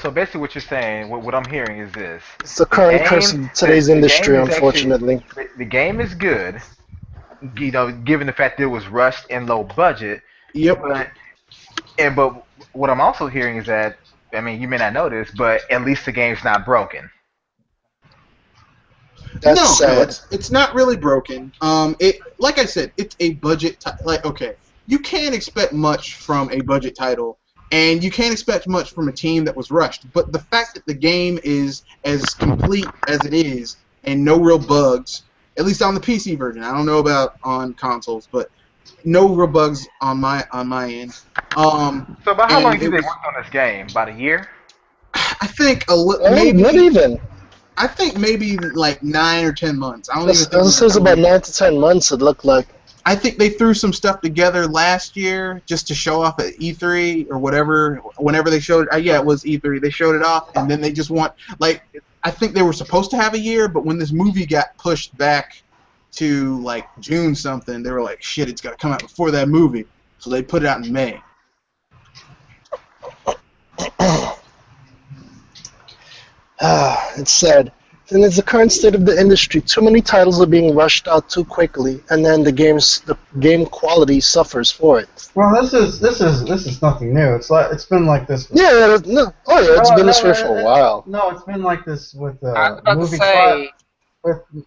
So basically, what you're saying, what I'm hearing is this: It's the current curse of today's industry, game is unfortunately. the game is good, given the fact that it was rushed and low budget. Yep. But what I'm also hearing is that, I mean, you may not know this, but at least the game's not broken. That's sad. It's not really broken. Like I said, it's a budget. Okay, you can't expect much from a budget title, and you can't expect much from a team that was rushed. But the fact that the game is as complete as it is, and no real bugs, at least on the PC version. I don't know about on consoles, but no real bugs on my end. So about how long did they work on this game? About a year? I think Not even. I think maybe like 9 or 10 months. I don't even think This was about 9 to 10 months. It looked like. I think they threw some stuff together last year just to show off at E3 or whatever. Whenever they showed it, yeah, it was E3. They showed it off, and then they just want like I think they were supposed to have a year, but when this movie got pushed back to like June something, they were like, shit, it's got to come out before that movie, so they put it out in May. It's sad. And it's the current state of the industry. Too many titles are being rushed out too quickly, and then the game quality suffers for it. Well, this is nothing new. It's been like this. Yeah, no. Oh yeah, it's been this way for a while. No, it's been like this with I was about to movie say,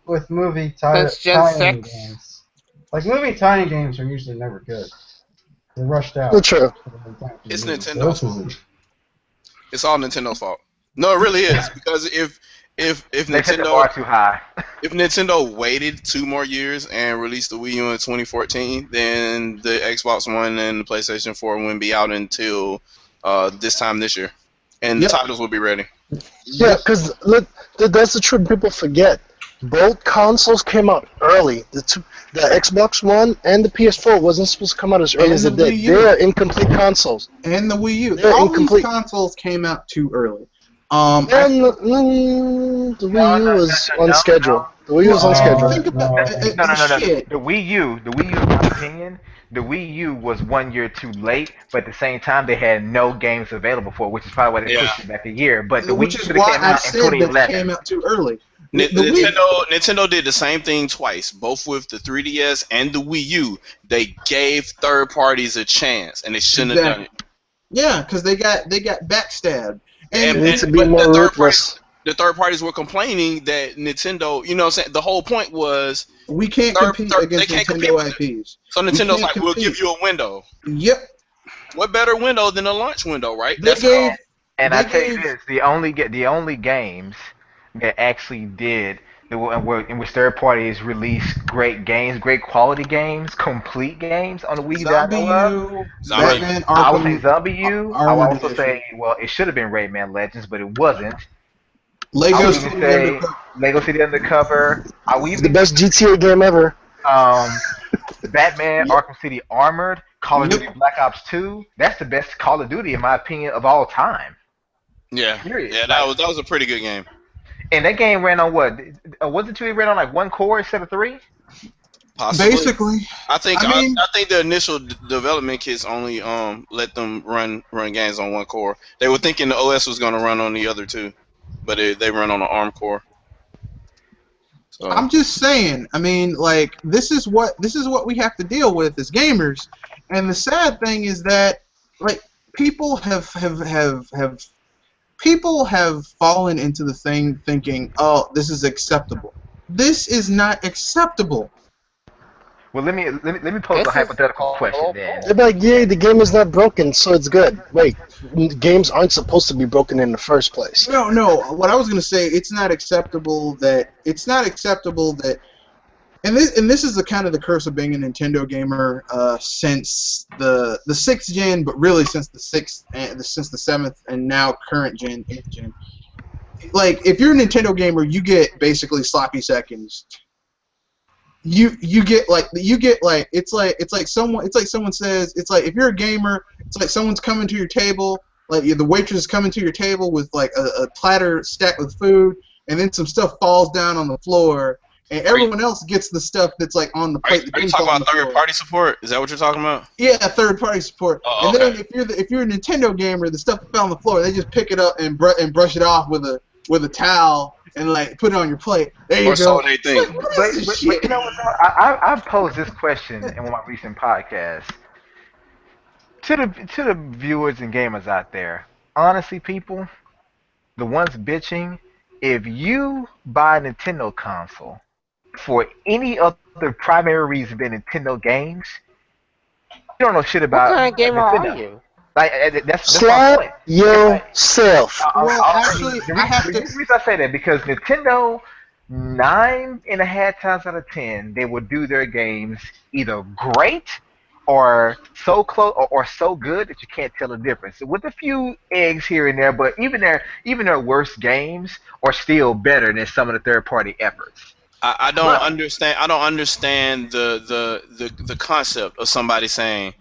with movie tie-in since Gen 6. games. Like movie tie-in games are usually never good. They're rushed out. Well, true. It's Nintendo's fault. It's all Nintendo's fault. No, it really is, because if They set the bar too high. if Nintendo waited 2 more years and released the Wii U in 2014, then the Xbox One and the PlayStation 4 wouldn't be out until this time this year, and the titles will be ready. Yeah, because that's the truth people forget. Both consoles came out early. The Xbox One and the PS4 wasn't supposed to come out as early as it did. They're incomplete consoles. And the Wii U. They're All incomplete. these consoles came out too early. And the Wii U was on schedule. The Wii U was on schedule. Think about it. No. Shit. The Wii U, in my opinion, the Wii U was 1 year too late, but at the same time, they had no games available for it, which is probably why they pushed it back a year. But the Which Wii is U why came I out in said that 2011. it came out too early. Nintendo did the same thing twice, both with the 3DS and the Wii U. They gave third parties a chance, and they shouldn't have done it. Yeah, because they got backstabbed. They need to be more ruthless. The third parties were complaining that Nintendo, you know what I'm saying? The whole point was We can't compete against Nintendo IPs. So Nintendo's like, we'll compete. give you a window. Yep. What better window than a launch window, right? They gave, And they I tell you gave- this, the only games that actually did in which third parties released great games, great quality games, complete games on the Wii that I know of. Zombie U, Batman, I would say Arkham, Zombie U. I would also Arkham say, well, it should have been Rayman Legends, but it wasn't. I Lego would City even say Undercover. Lego City Undercover. I would It's the even best GTA game ever. Batman Arkham City Armored, Call of Duty Black Ops 2. That's the best Call of Duty in my opinion of all time. Yeah, Period. yeah, that was a pretty good game. And that game ran on what? Wasn't it ran on like 1 core instead of 3? Possibly. Basically. I think I mean- I think the initial development kits only let them run games on 1 core. They were thinking the OS was going to run on the other 2, but they run on an ARM core. So. I'm just saying. I mean, like this is what we have to deal with as gamers, and the sad thing is that like people have fallen into the thing thinking, oh, this is acceptable. This is not acceptable. Well, let me pose a hypothetical question then. They're like, yeah, the game is not broken, so it's good. Wait, games aren't supposed to be broken in the first place. No. What I was gonna say, it's not acceptable that, and this is the kind of the curse of being a Nintendo gamer since the 6th gen, but really since the 6th and since the 7th and now current gen, 8th gen. Like if you're a Nintendo gamer, you get basically sloppy seconds. You get like it's like someone says, it's like if you're a gamer, it's like someone's coming to your table, like the waitress is coming to your table with like a platter stacked with food, and then some stuff falls down on the floor, and everyone else gets the stuff that's like on the plate. Are you talking about third-party support? Is that what you're talking about? Yeah, third-party support. Oh, and okay. then if you're a Nintendo gamer, the stuff that fell on the floor, they just pick it up and brush it off with a towel and like put it on your plate. There you Or go. so they think. But you know what? I've posed this question in one of my recent podcasts to the viewers and gamers out there. Honestly, people, the ones bitching, if you buy a Nintendo console for any other primary reason than Nintendo games, you don't know shit about What kind of gamer Nintendo. are you? Like that's my Slap point. yourself. Well, actually, the I have to. reason I say that because Nintendo, 9.5 times out of 10, they will do their games either great are so close or so good that you can't tell the difference. With a few eggs here and there, but even their worst games are still better than some of the third party efforts. I don't But understand. I don't understand the concept of somebody saying,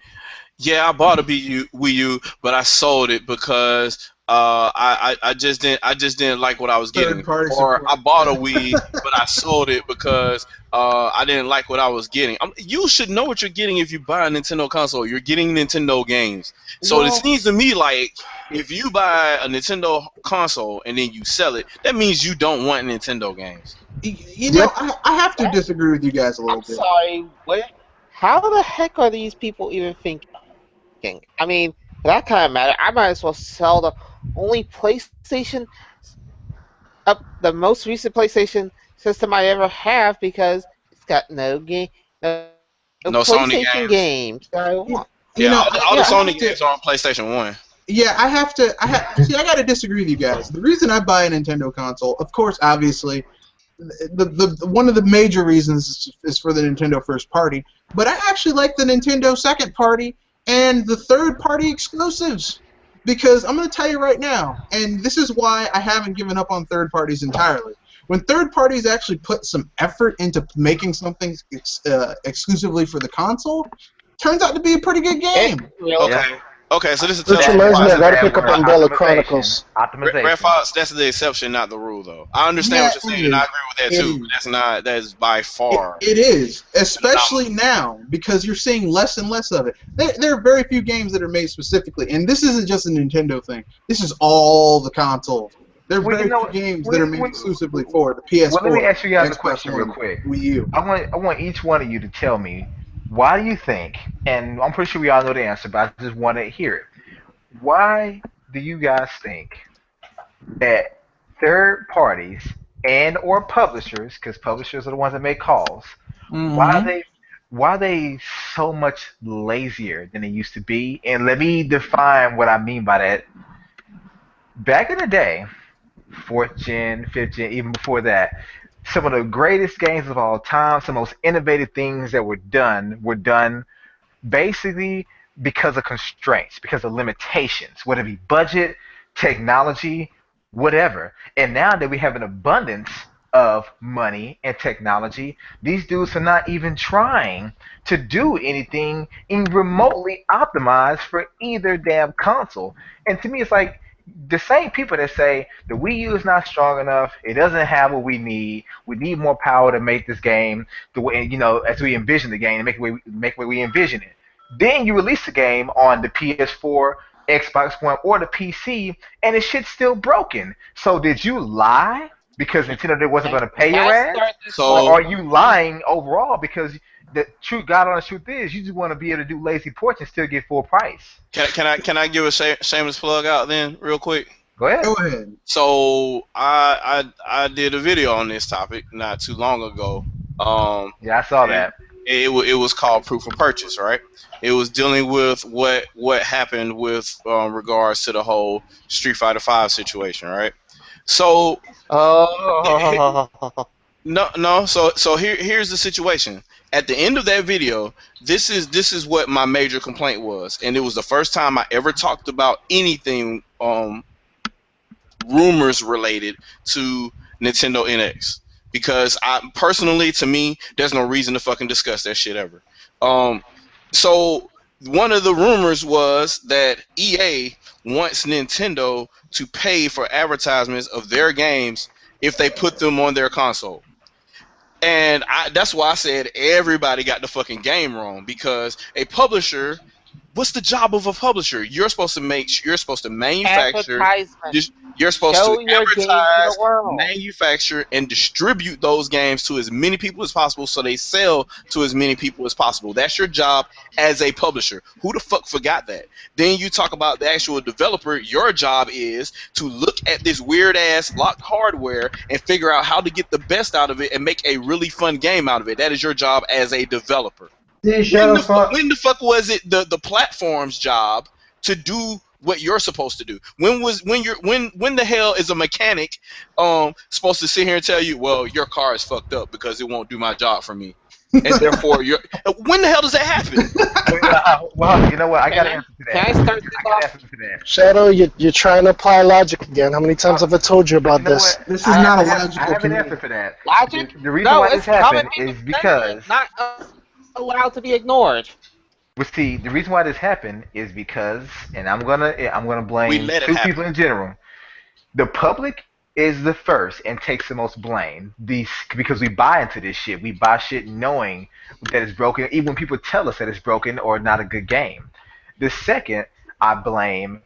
"Yeah, I bought a Wii U, but I sold it because I just didn't like what I was getting," Third party or support. "I bought a Wii, but I sold it because I didn't like what I was getting." You should know what you're getting if you buy a Nintendo console. You're getting Nintendo games. So it Well, seems to me like if you buy a Nintendo console and then you sell it, that means you don't want Nintendo games. you know, I have to disagree with you guys a little I'm bit. sorry. What? How the heck are these people even thinking? I mean, for that kind of matter, I might as well sell the only PlayStation the most recent PlayStation system I ever have because it's got no No Sony PlayStation games. games that I want. You Yeah, know, all the I Sony have to. games are on PlayStation 1. Yeah, I have to. See. I got to disagree with you guys. The reason I buy a Nintendo console, of course, obviously, the one of the major reasons is for the Nintendo first party. But I actually like the Nintendo second party and the third party exclusives because I'm going to tell you right now, and this is why I haven't given up on third parties entirely. When third parties actually put some effort into making something exclusively for the console, turns out to be a pretty good game. Really? Okay. Okay, so this is Which telling reminds me, I Fox. gotta pick up Umbrella Chronicles. Red Fox, that's the exception, not the rule, though. I understand what you're saying, and I agree with that too. But that is by far. It is, especially now, because you're seeing less and less of it. There are very few games that are made specifically, and this isn't just a Nintendo thing. This is all the consoles. There are very few games that are made exclusively for the PS4. Well, let me ask you guys a Xbox question One, real quick. Wii U. I want each one of you to tell me why do you think, and I'm pretty sure we all know the answer, but I just want to hear it. Why do you guys think that third parties and or publishers, because publishers are the ones that make calls, why are they so much lazier than they used to be? And let me define what I mean by that. Back in the day, fourth gen, fifth gen, even before that, some of the greatest games of all time, some of the most innovative things that were done basically because of constraints, because of limitations, whether it be budget, technology, whatever. And now that we have an abundance of money and technology, these dudes are not even trying to do anything in remotely optimized for either damn console. And to me, it's like the same people that say the Wii U is not strong enough, it doesn't have what we need more power to make this game the way, as we envision the game, and make the way we envision it. Then you release the game on the PS4, Xbox One, or the PC, and the shit's still broken. So did you lie because Nintendo wasn't going to pay your ass? So Or are you lying overall because the true God honest truth is you just want to be able to do lazy ports and still get full price? can I give a shameless plug out then real quick? Go ahead. Go ahead. So I did a video on this topic not too long ago. Yeah, I saw that. It was called Proof of Purchase, right? It was dealing with what happened with regards to the whole Street Fighter V situation, right? So no. So here's the situation. At the end of that video, this is what my major complaint was, and it was the first time I ever talked about anything rumors related to Nintendo NX. Because to me, there's no reason to fucking discuss that shit ever. So one of the rumors was that EA wants Nintendo to pay for advertisements of their games if they put them on their console. And that's why I said everybody got the fucking game wrong, because a publisher, what's the job of a publisher? You're supposed to manufacture, you're supposed Show to your game to advertise, the world. manufacture, and distribute those games to as many people as possible so they sell to as many people as possible. That's your job as a publisher. Who the fuck forgot that? Then you talk about the actual developer. Your job is to look at this weird-ass locked hardware and figure out how to get the best out of it and make a really fun game out of it. That is your job as a developer. When the fuck was it the platform's job to do what you're supposed to do? When the hell is a mechanic supposed to sit here and tell you, well, your car is fucked up because it won't do my job for me, and therefore when the hell does that happen? Well, you know what? I got an answer to Can I that. start this I got an off? answer to that. Shadow, you're trying to apply logic again. How many times have I told you about You know this? what? This is I not a have logical I have an community. answer for that. Logic? The reason No, why it's this common happened people's is because, sentiment, not allowed to be ignored. well, see, the reason why this happened is because, and I'm gonna We blame let it two happen. people in general. The public is the first and takes the most blame. These because we buy into this shit. We buy shit knowing that it's broken, even when people tell us that it's broken or not a good game. The second, I blame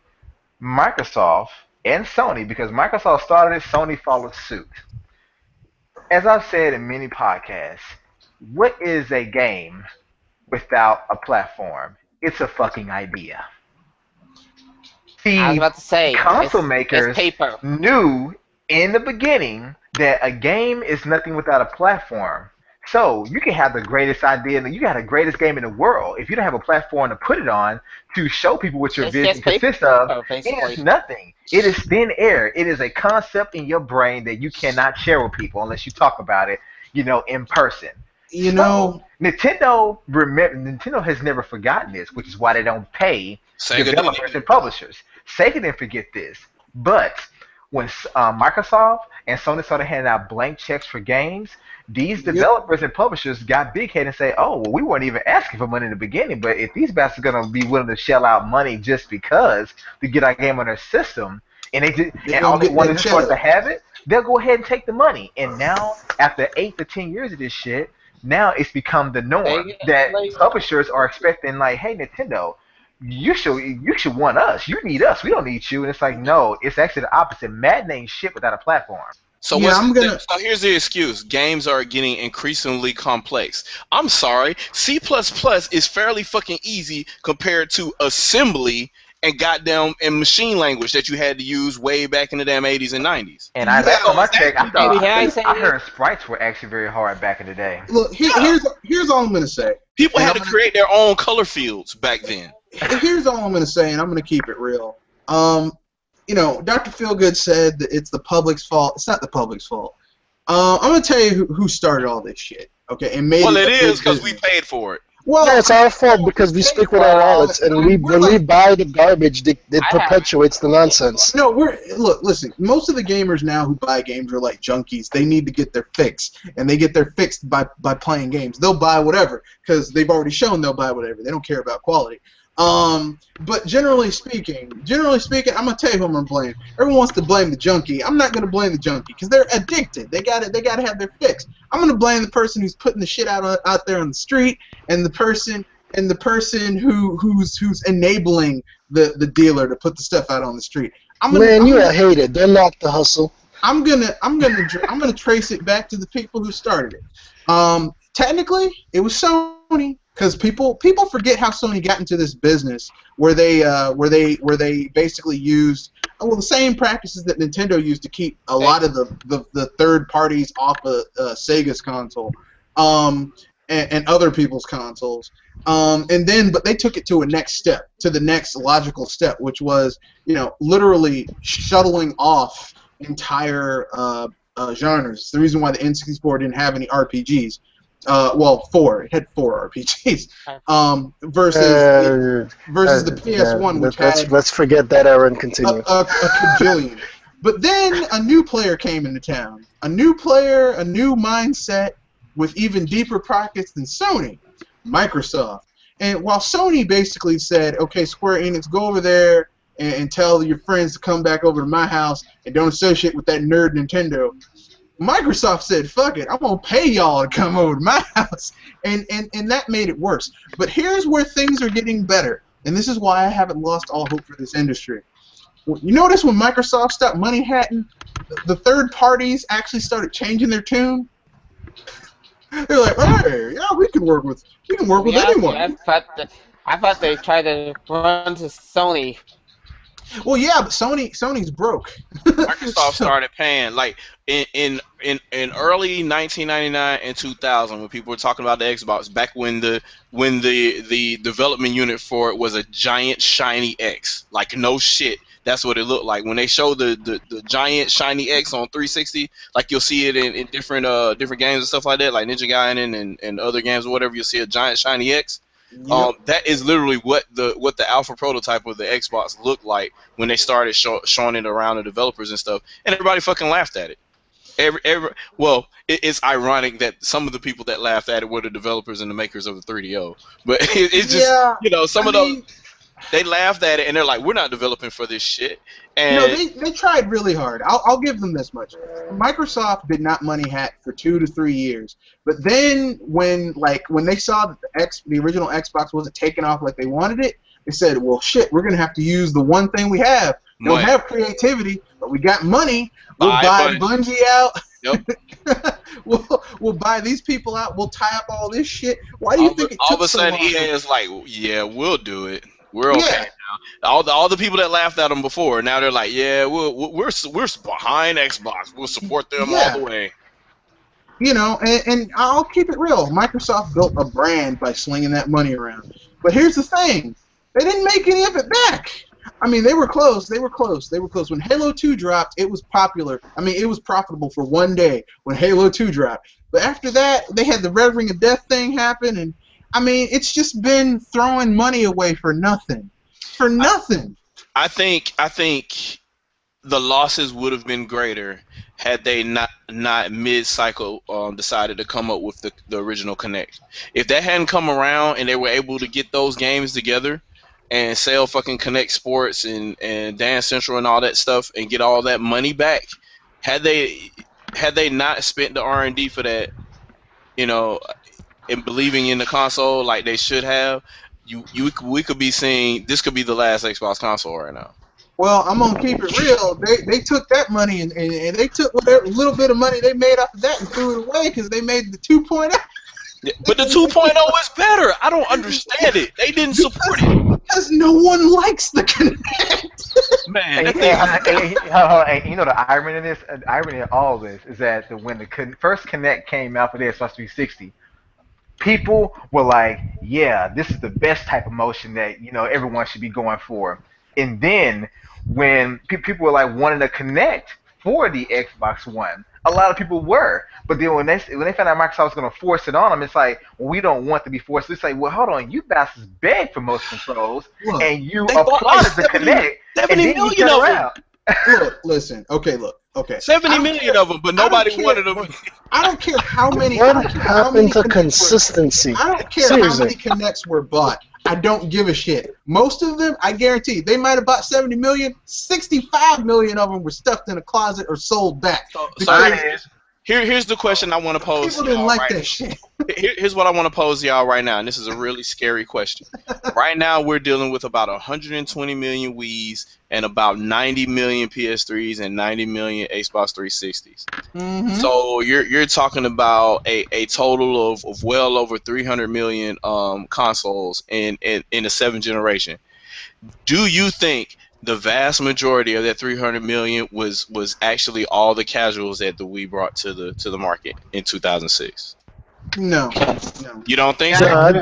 Microsoft and Sony because Microsoft started it, Sony followed suit. As I've said in many podcasts, what is a game without a platform? It's a fucking idea. I was See, about to say, console it's makers paper. knew in the beginning that a game is nothing without a platform. So you can have the greatest idea, and you can have the greatest game in the world. If you don't have a platform to put it on to show people what your It's vision just paper, consists of, it's basically. nothing. It is thin air. It is a concept in your brain that you cannot share with people unless you talk about it, in person. You So know, Nintendo has never forgotten this, which is why they don't pay Sega didn't developers either. and publishers. Sega didn't forget this, but when Microsoft and Sony started handing out blank checks for games, these yep, developers and publishers got big headed and say, "Oh, well, we weren't even asking for money in the beginning, but if these bastards are gonna be willing to shell out money just because to get our game on their system, they're and all gonna they get want that is just for us cheddar. to have it, they'll go ahead and take the money." And now, after 8 to 10 years of this shit, now it's become the They norm get that like publishers are expecting, like, "Hey, Nintendo, you should want us. You need us. We don't need you." And it's like, no, it's actually the opposite. Madden ain't shit without a platform. So Yeah, what's I'm gonna. so here's the excuse. Games are getting increasingly complex. I'm sorry. C++ is fairly fucking easy compared to assembly and goddamn and machine language that you had to use way back in the damn 80s and 90s. And Yeah, last time I checked, I Can thought I say I this? heard sprites were actually very hard back in the day. Look, here's all I'm gonna say. People And had to create their own color fields back then. here's all I'm gonna say, and I'm gonna keep it real. Dr. Feelgood said that it's the public's fault. It's not the public's fault. I'm gonna tell you who started all this shit. Okay, and made Well, it it a big is because we business. paid for it. Well, Yeah, it's our fault because we speak with our wallets, and when we buy the garbage, it perpetuates the nonsense. No, listen. Most of the gamers now who buy games are like junkies. They need to get their fix, and they get their fix by playing games. They'll buy whatever because they've already shown they'll buy whatever. They don't care about quality. But generally speaking, I'm gonna tell you who I'm gonna blame. Everyone wants to blame the junkie. I'm not gonna blame the junkie because they're addicted. They got to have their fix. I'm gonna blame the person who's putting the shit out there on the street, and the person who's enabling the dealer to put the stuff out on the street. You a hater. They're not the hustle. I'm gonna trace it back to the people who started it. Technically, it was Sony. Because people forget how Sony got into this business where they basically used the same practices that Nintendo used to keep a lot of the third parties off of Sega's console, and other people's consoles, but they took it to the next logical step, which was literally shuttling off entire genres. It's the reason why the N64 didn't have any RPGs. Four. It had 4 RPGs. Versus the PS1, which had let's forget that era and continue. a cajillion. But then a new player came into town. A new player, a new mindset with even deeper pockets than Sony, Microsoft. And while Sony basically said, okay, Square Enix, go over there and tell your friends to come back over to my house and don't associate with that nerd Nintendo, Microsoft said, fuck it, I'm going to pay y'all to come over to my house. And that made it worse. But here's where things are getting better. And this is why I haven't lost all hope for this industry. You notice when Microsoft stopped money hatting, the third parties actually started changing their tune? They're like, hey, yeah, we can work with anyone. I thought they tried to run to Sony. Well, yeah, but Sony's broke. Microsoft started paying like in early 1999 and 2000 when people were talking about the Xbox, back when the development unit for it was a giant shiny X, like no shit. That's what it looked like when they showed the giant shiny X on 360. Like you'll see it in different games and stuff like that, like Ninja Gaiden and other games or whatever. You'll see a giant shiny X. Yep. That is literally what the alpha prototype of the Xbox looked like when they started showing it around the developers and stuff, and everybody fucking laughed at it. It's ironic that some of the people that laughed at it were the developers and the makers of the 3DO, but it's just some of those they laughed at it and they're like, we're not developing for this shit. And they tried really hard. I'll give them this much. Microsoft did not money hack for 2 to 3 years, but then when they saw that the original Xbox wasn't taking off like they wanted it, they said, well, shit, we're gonna have to use the one thing we have. We don't have creativity, but we got money. We'll buy Bungie out. Yep. we'll buy these people out. We'll tie up all this shit. Why do you think it took all of a so sudden long? EA is like, yeah, we'll do it. We're okay now. All the people that laughed at them before, now they're like, yeah, we're behind Xbox. We'll support them all the way. And I'll keep it real. Microsoft built a brand by slinging that money around. But here's the thing. They didn't make any of it back. I mean, they were close. When Halo 2 dropped, it was popular. I mean, it was profitable for one day when Halo 2 dropped. But after that, they had the Red Ring of Death thing happen, and I mean, it's just been throwing money away for nothing. For nothing. I think the losses would have been greater had they not mid-cycle decided to come up with the original Kinect. If that hadn't come around and they were able to get those games together and sell fucking Kinect Sports and Dance Central and all that stuff and get all that money back, had they not spent the R&D for that, and believing in the console like they should have, we could be seeing this could be the last Xbox console right now. Well, I'm gonna keep it real. They took that money and they took whatever little bit of money they made off of that and threw it away because they made the 2.0. Yeah, but the 2.0 is better. I don't understand it. They didn't support it because no one likes the Kinect. Man, and the irony in this, irony in all this is that when the first Kinect came out for the Xbox 360, people were like, "Yeah, this is the best type of motion that everyone should be going for." And then when people were like wanting to connect for the Xbox One, a lot of people were. But then when they found out Microsoft was going to force it on them, it's like, well, we don't want to be forced. It's like, well, hold on, you bastards begged for motion controls, and you applauded the Kinect, 70 million of them. Look, listen, okay. 70 million of them, but nobody wanted them. I don't care how many. What happened to consistency? I don't care how many Kinects were bought. I don't give a shit. Most of them, I guarantee, they might have bought 70 million. 65 million of them were stuffed in a closet or sold back. Here's the question I want to pose. People didn't like that shit. Here's what I want to pose to y'all right now, and this is a really scary question. Right now, we're dealing with about 120 million Wiis and about 90 million PS3s and 90 million Xbox 360s. Mm-hmm. So you're talking about a total of well over 300 million consoles in the 7th generation. Do you think the vast majority of that 300 million was actually all the casuals that the Wii brought to the market in 2006? No. You don't think so? I'd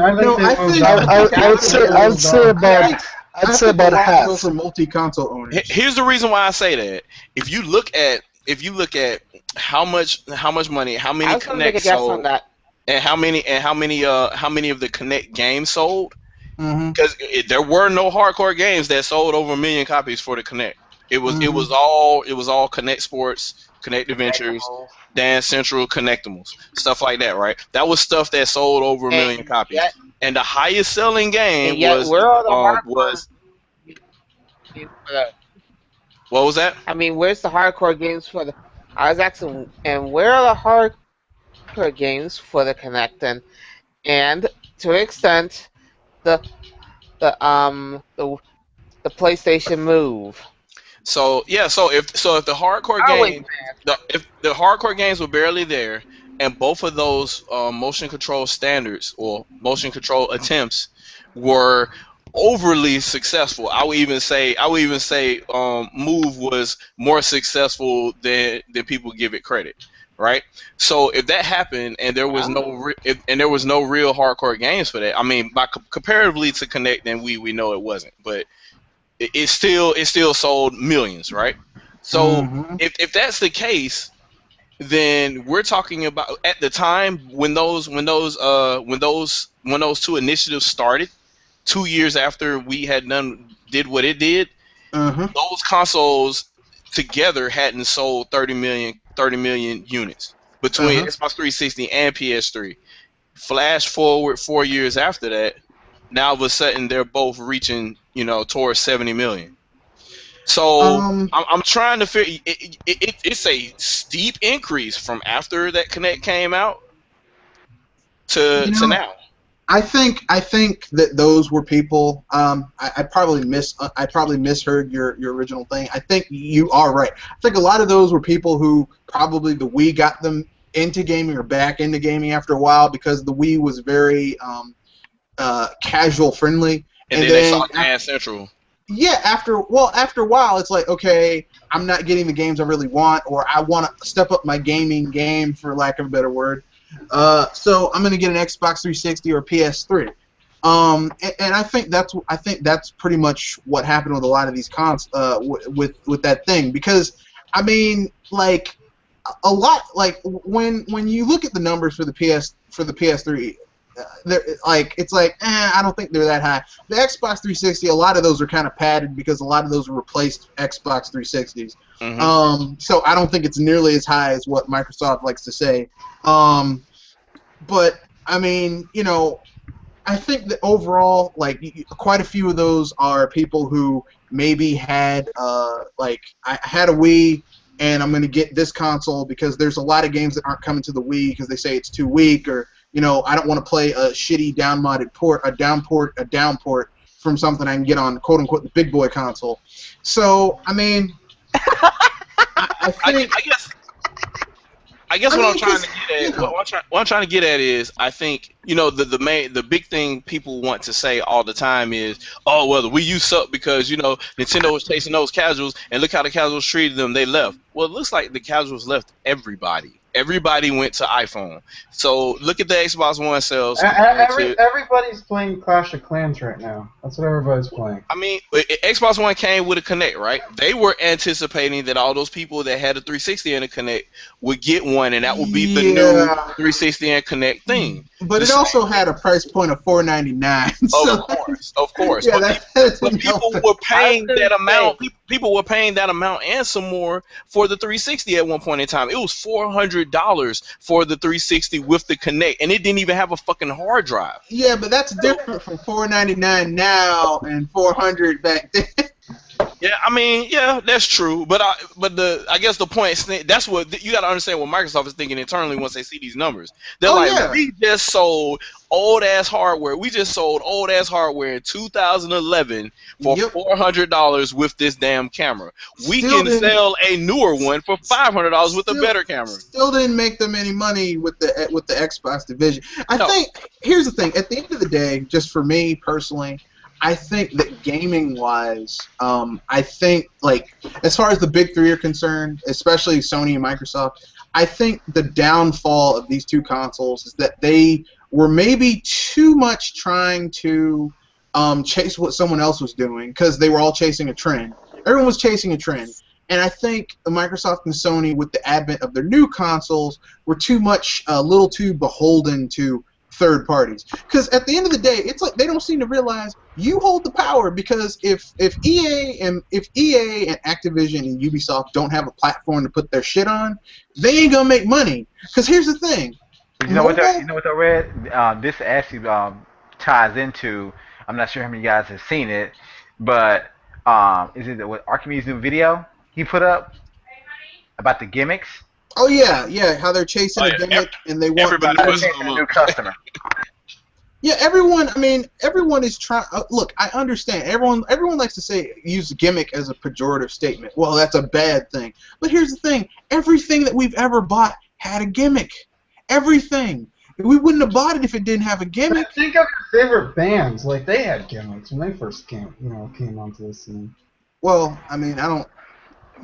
say about half. For multi-console owners. Here's the reason why I say that. If you look at how much money, how many Kinect sold, and how many of the Kinect games sold. Because there were no hardcore games that sold over 1 million copies for the Kinect. It was all Kinect Sports, Kinect Adventures, Dance Central, Kinectimals, stuff like that, right? That was stuff that sold over 1 million copies. And the highest selling game was what was that? I mean, where's the hardcore games for the? I was asking, and where are the hardcore games for the Kinect? And to an extent, the PlayStation Move. So if the hardcore games, if the hardcore games were barely there, and both of those motion control standards or motion control attempts were overly successful, I would even say Move was more successful than people give it credit. Right, so if that happened and there was no real hardcore games for that, I mean, comparatively to Kinect, then we know it wasn't, but it still sold millions, right? So if that's the case, then we're talking about at the time when those two initiatives started, 2 years after we had did what it did, Uh-huh. those consoles together hadn't sold 30 million units between Uh-huh. Xbox 360 and PS3. Flash forward 4 years after that, now all of a sudden they're both reaching, towards 70 million. So Um, I'm trying to figure. It's a steep increase from after that Connect came out to you to know, now. I think that those were people. I probably misheard your original thing. I think you are right. I think a lot of those were people who probably the Wii got them into gaming or back into gaming after a while because the Wii was very casual friendly. And then they saw Dance Central. Yeah, after a while, it's like, okay, I'm not getting the games I really want, or I want to step up my gaming game, for lack of a better word. So I'm gonna get an Xbox 360 or PS3. And I think that's pretty much what happened with a lot of these with that thing, because I mean, like a lot, like when you look at the numbers for the PS3. It's like I don't think they're that high. The Xbox 360, a lot of those are kind of padded because a lot of those replaced Xbox 360s. So I don't think it's nearly as high as what Microsoft likes to say. But I mean, I think that overall, like quite a few of those are people who maybe had like I had a Wii and I'm going to get this console because there's a lot of games that aren't coming to the Wii because they say it's too weak, or I don't want to play a shitty down-modded port, a down port from something I can get on quote unquote the big boy console. So I mean, I think. I guess what I'm trying to get at, what I'm trying to get at is, I think the big thing people want to say all the time is, oh well, the Wii U sucked because Nintendo was chasing those casuals, and look how the casuals treated them. They left. Well, it looks like the casuals left everybody. Everybody went to iPhone. So look at the Xbox One sales. Everybody's playing Clash of Clans right now. That's what everybody's playing. I mean, Xbox One came with a Kinect, right? They were anticipating that all those people that had a 360 and a Kinect would get one, and that would be the new 360 and Kinect thing. But it also had a price point of $499. So of course. Yeah, but people were paying that amount. People were paying that amount and some more for the 360 at one point in time. It was $400 for the 360 with the Kinect, and it didn't even have a fucking hard drive. Yeah, but that's different from $499 now and $400 back then. Yeah, I mean, yeah, that's true. But I guess the point is, that's what you got to understand what Microsoft is thinking internally once they see these numbers. They're we just sold old ass hardware. We just sold old ass hardware in 2011 for $400 with this damn camera. We can sell a newer one for $500 with a better camera. Still didn't make them any money with the Xbox division. I think here's the thing. At the end of the day, just for me personally, I think that gaming-wise, I think, like, as far as the big three are concerned, especially Sony and Microsoft, I think the downfall of these two consoles is that they were maybe too much trying to chase what someone else was doing, because they were all chasing a trend. Everyone was chasing a trend. And I think Microsoft and Sony, with the advent of their new consoles, were a little too beholden to third parties. Because at the end of the day, it's like they don't seem to realize you hold the power, because if EA and Activision and Ubisoft don't have a platform to put their shit on, they ain't gonna make money. Because here's the thing. You know what I read? This actually ties into, I'm not sure how many of you guys have seen it, but is it what Archimedes' new video he put up about the gimmicks? Oh yeah, how they're chasing a gimmick and they want a new customer. Yeah, everyone is trying. Look, I understand. Everyone likes to use gimmick as a pejorative statement. Well, that's a bad thing. But here's the thing: everything that we've ever bought had a gimmick. Everything. We wouldn't have bought it if it didn't have a gimmick. Think of your favorite bands. Like, they had gimmicks when they first came onto the scene. Well, I mean, I don't.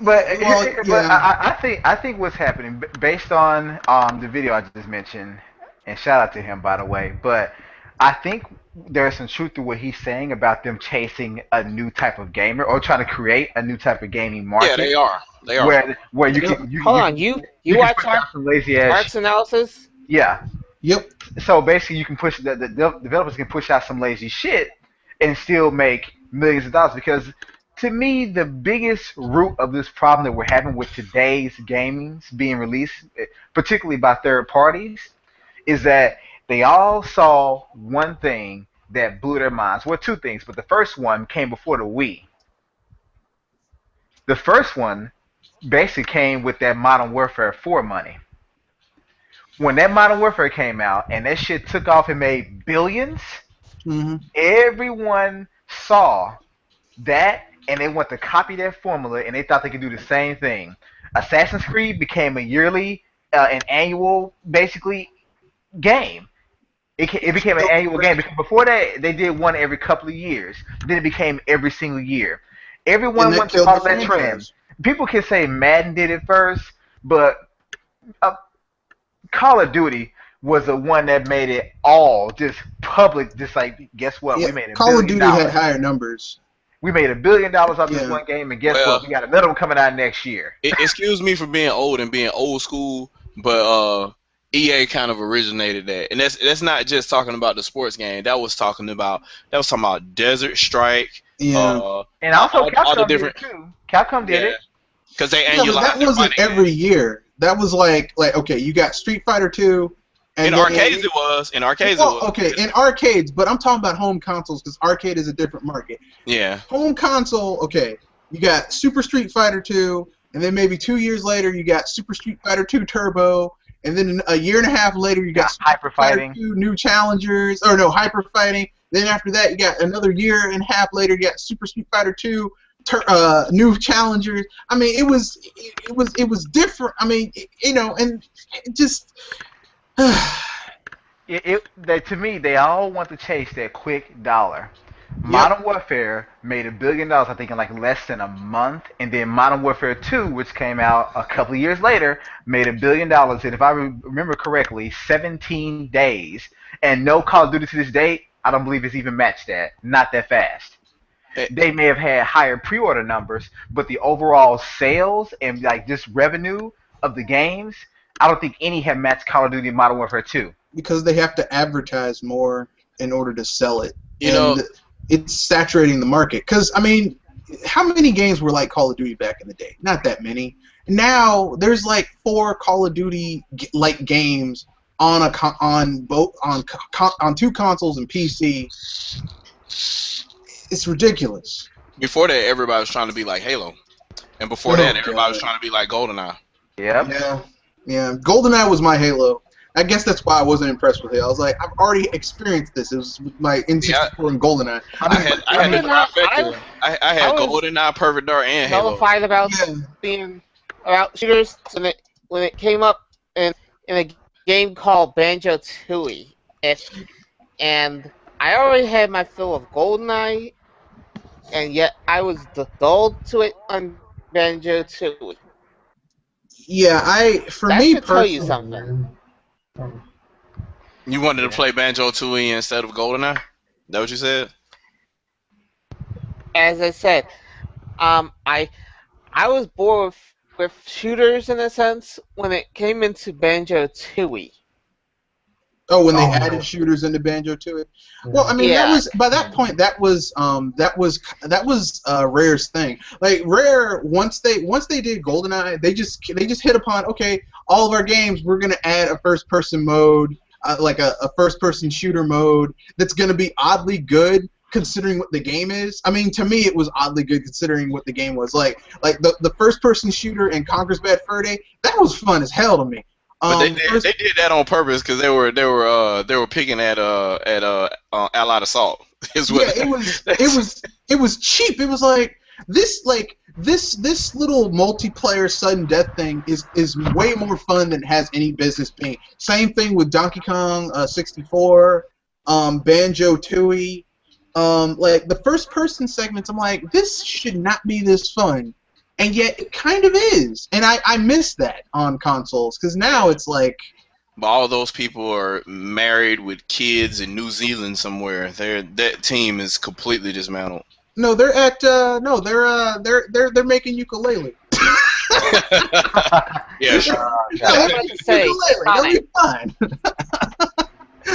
But I think what's happening, based on the video I just mentioned, and shout out to him, by the way, but I think there's some truth to what he's saying about them chasing a new type of gamer or trying to create a new type of gaming Yeah, market they are. They are. where you You, can you hold you on, can you you can watch push out some lazy ass. Parks Analysis? Yeah. Yep. So basically, you can push the developers can push out some lazy shit and still make millions of dollars. Because to me, the biggest root of this problem that we're having with today's gamings being released, particularly by third parties, is that they all saw one thing that blew their minds. Well, two things, but the first one came before the Wii. The first one basically came with that Modern Warfare 4 money. When that Modern Warfare came out and that shit took off and made billions, Hmm. everyone saw that and they want to copy that formula and they thought they could do the same thing. Assassin's Creed became a yearly, an annual, basically, game. It became an annual game because before that they did one every couple of years. Then it became every single year. And Everyone that went to killed the follow that trend. franchise. People can say Madden did it first, but uh, Call of Duty was the one that made it all just public. Just like, guess what? Yeah, We made a Call of billion Duty had dollars. higher numbers. We made $1 billion off this Yeah. one game, and guess what? Well, We got another one coming out next year. excuse me for being old and being old school, but EA kind of originated that, and that's not just talking about the sports game. That was talking about Desert Strike. Yeah. And also, all the Capcom different, did it too. Capcom did yeah, it. because they Yeah, but that annualized their wasn't money. every year. That was like okay, you got Street Fighter 2. And In then- arcades it was. In arcades Well, it was. okay, in arcades, but I'm talking about home consoles because arcade is a different market. Yeah. Home console, okay, you got Super Street Fighter 2, and then maybe 2 years later you got Super Street Fighter 2 Turbo, and then a year and a half later you got Super Hyper Street Fighter Fighting. 2 New Challengers, or no, Hyper Fighting. Then after that you got another year and a half later you got Super Street Fighter 2 New Challengers. I mean, it was different. I mean, and it just. To me, they all want to chase that quick dollar. Modern Warfare made $1 billion, I think, in like less than a month, and then Modern Warfare 2, which came out a couple of years later, made $1 billion, and if I remember correctly, 17 days. And no Call of Duty to this day, I don't believe it's even matched that. Not that fast. They may have had higher pre-order numbers, but the overall sales and like just revenue of the games, I don't think any have matched Call of Duty Modern Warfare 2. Because they have to advertise more in order to sell it. You know, it's saturating the market. Because, I mean, how many games were like Call of Duty back in the day? Not that many. Now, there's like 4 Call of Duty-like games on two consoles and PC. It's ridiculous. Before that, everybody was trying to be like Halo, and before that, everybody was trying to be like GoldenEye. Yep. Yeah. GoldenEye was my Halo. I guess that's why I wasn't impressed with it. I was like, I've already experienced this. It was with my N64 and GoldenEye. I had GoldenEye, Perfect Dark, and Halo. Nullified about being about shooters when it came up in a game called Banjo Tooie, and I already had my fill of GoldenEye, and yet I was dulled to it on Banjo Tooie. Yeah, That should tell you something. You wanted to play Banjo Tooie instead of GoldenEye? That what you said? As I said, I was bored with shooters in a sense when it came into Banjo Tooie. Oh, when they added shooters into Banjo to it. Well, I mean, that was by that point. That was Rare's thing. Like Rare, once they did GoldenEye, they just hit upon, okay, all of our games we're gonna add a first person mode, like a first person shooter mode that's gonna be oddly good considering what the game is. I mean, to me, it was oddly good considering what the game was. Like the first person shooter in Conker's Bad Fur Day, that was fun as hell to me. But they did that on purpose because they were picking at Allied Assault. Yeah, it was cheap. It was like this little multiplayer sudden death thing is way more fun than it has any business being. Same thing with Donkey Kong 64, Banjo Tooie. Like the first person segments, I'm like, this should not be this fun. And yet it kind of is, and I miss that on consoles because now it's like, But all those people are married with kids in New Zealand somewhere. That team is completely dismantled. No, they're at they're making ukulele. Yeah, sure. Yeah, I was about to say, ukulele. They'll be fine.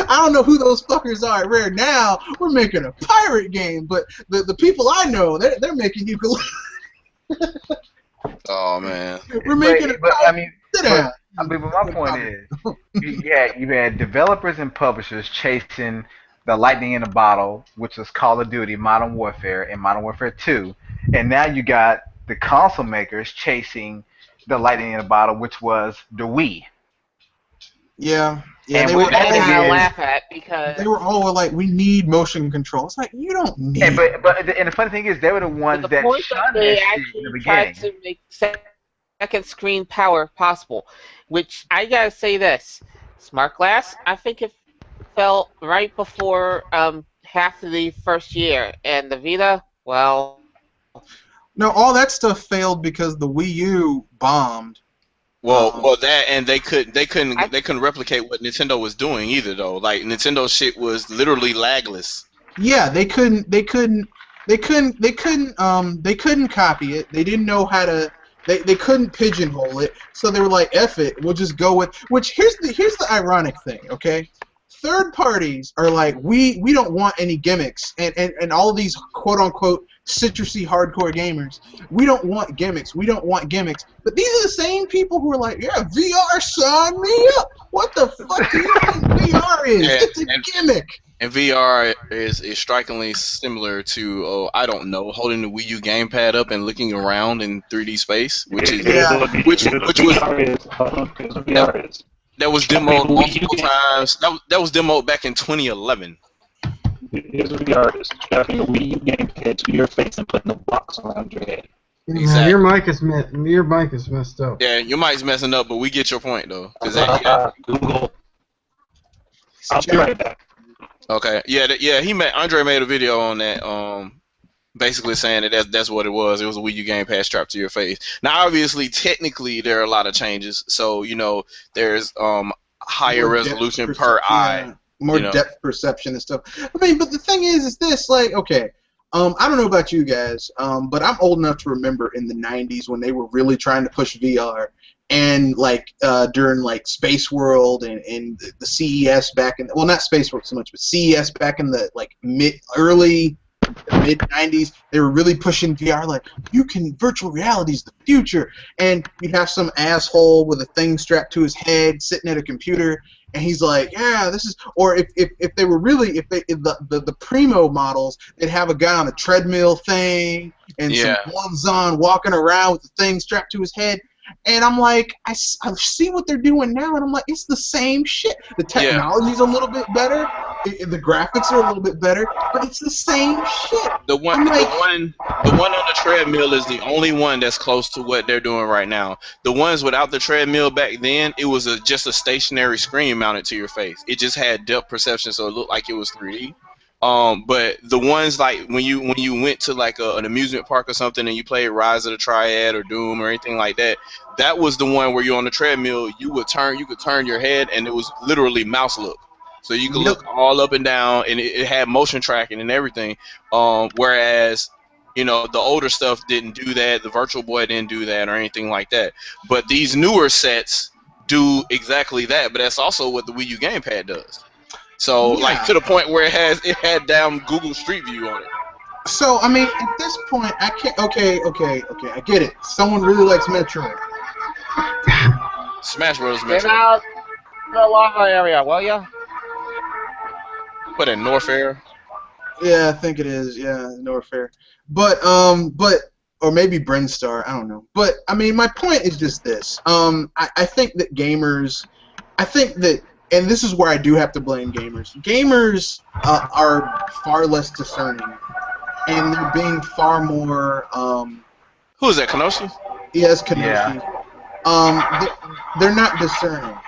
I don't know who those fuckers are at Rare now. We're making a pirate game, but the people I know, they're making ukulele. Oh man. We're making but I mean, sit down. but my point is, you had developers and publishers chasing the lightning in a bottle, which was Call of Duty, Modern Warfare, and Modern Warfare 2, and now you got the console makers chasing the lightning in a bottle, which was the Wii. Yeah, And they what were that thing I is- laugh at because they were all like, we need motion control. It's like, you don't need. And the funny thing is, they were the ones the that point shunned that they that shit in the actually tried beginning. to make second screen power possible, which I gotta say this, Smart Glass, I think it fell right before half of the first year, and the Vita, well, No, all that stuff failed because the Wii U bombed. Well, that and they couldn't replicate what Nintendo was doing either though. Like Nintendo shit was literally lagless. Yeah, they couldn't copy it. They didn't know how to. They couldn't pigeonhole it. So they were like, "F it, we'll just go with." Which here's the ironic thing, okay? Third parties are like, we don't want any gimmicks, and all of these quote unquote citrusy hardcore gamers, we don't want gimmicks. But these are the same people who are like, yeah, VR, sign me up. What the fuck do you think VR is? Yeah, It's a gimmick. And VR is strikingly similar to I don't know, holding the Wii U gamepad up and looking around in 3D space, which is Yeah. which was VR is. that was demoed multiple times. That was demoed back in 2011. Here's what VR is. Strapping a Wii U gamepad to your face and putting a box around your head. Exactly. Your mic is messed up. Yeah, your mic's messing up, but we get your point though. 'Cause Google. I'll be right back. Okay. Andre made a video on that. Basically saying that that's what it was. It was a Wii U gamepad strapped to your face. Now, obviously, technically, there are a lot of changes. So there's higher More resolution depth per perception, eye. yeah. More depth perception and stuff. I mean, but the thing is this, like, okay, I don't know about you guys, but I'm old enough to remember in the 90s when they were really trying to push VR, and like during like Space World and the CES back in, well, not Space World so much, but CES back in the like early mid 90s, they were really pushing VR, like, virtual reality is the future, and you'd have some asshole with a thing strapped to his head sitting at a computer, and he's like, yeah, this is, or if they were really, if the primo models, they'd have a guy on a treadmill thing and some gloves on walking around with the thing strapped to his head. And I'm like, I see what they're doing now, and I'm like, it's the same shit. The technology's a little bit better, the graphics are a little bit better, but it's the same shit. The one on the treadmill is the only one that's close to what they're doing right now. The ones without the treadmill back then, it was just a stationary screen mounted to your face. It just had depth perception, so it looked like it was 3D. But the ones like when you went to like an amusement park or something and you played Rise of the Triad or Doom or anything like that, that was the one where you're on the treadmill. You could turn your head and it was literally mouse look, so you could look all up and down, and it had motion tracking and everything. Whereas the older stuff didn't do that. The Virtual Boy didn't do that or anything like that. But these newer sets do exactly that. But that's also what the Wii U gamepad does. So, like, to the point where it had down Google Street View on it. So, I mean, at this point, I can't. Okay, I get it. Someone really likes Metroid. Smash Bros. get Metroid. out the lava area, will ya? What, in North Air? Yeah, I think it is. Yeah, Norfair. But or maybe Brinstar. I don't know. But I mean, my point is just this. I think that gamers. I think that. And this is where I do have to blame gamers. Gamers are far less discerning, and they're being far more. Who is that, Kenoshi? Yes, Kenoshi. Yeah. They're not discerning.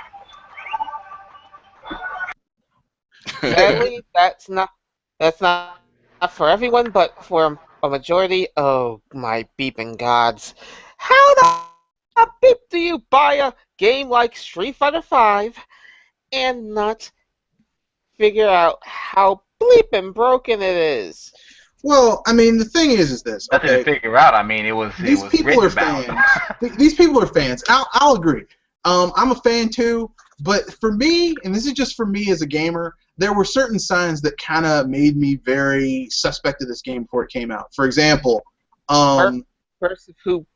Sadly, that's not for everyone, but for a majority. Oh my beeping gods! How the beep do you buy a game like Street Fighter V and not figure out how bleeping broken it is. Well, I mean, the thing is this. Nothing to Okay, figure out. I mean, it was these people written are about. fans. These people are fans. I'll agree. I'm a fan too, but for me, and this is just for me as a gamer, there were certain signs that kind of made me very suspect of this game before it came out. For example, Person who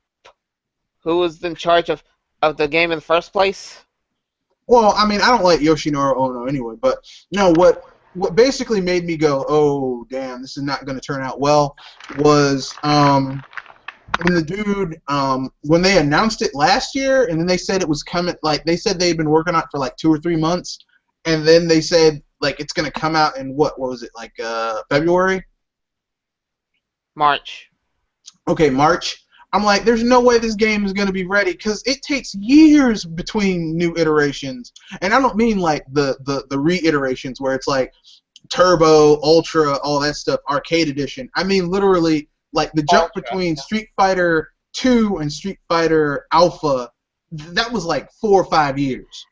was in charge of the game in the first place? well, I mean, I don't like Yoshinori Ono anyway, but no, what basically made me go, oh damn, this is not going to turn out well, was when the dude when they announced it last year, and then they said it was coming, like they said they'd been working on it for like 2 or 3 months, and then they said like it's going to come out in what was it, like February? March. Okay, March. I'm like, there's no way this game is going to be ready because it takes years between new iterations. And I don't mean like the reiterations where it's like Turbo, Ultra, all that stuff, Arcade Edition. I mean literally like the jump between Street Fighter 2 and Street Fighter Alpha, that was like 4 or 5 years.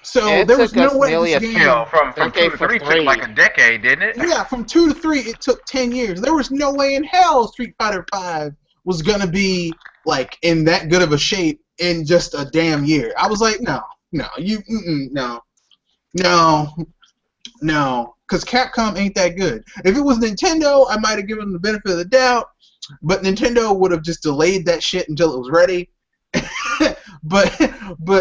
So there was no way this game... Hell, from 2 to 3 took like a decade, didn't it? Yeah, from 2 to 3 it took 10 years. There was no way in hell Street Fighter 5 was going to be like in that good of a shape in just a damn year. I was like, no, because Capcom ain't that good. If it was Nintendo, I might have given them the benefit of the doubt, but Nintendo would have just delayed that shit until it was ready. but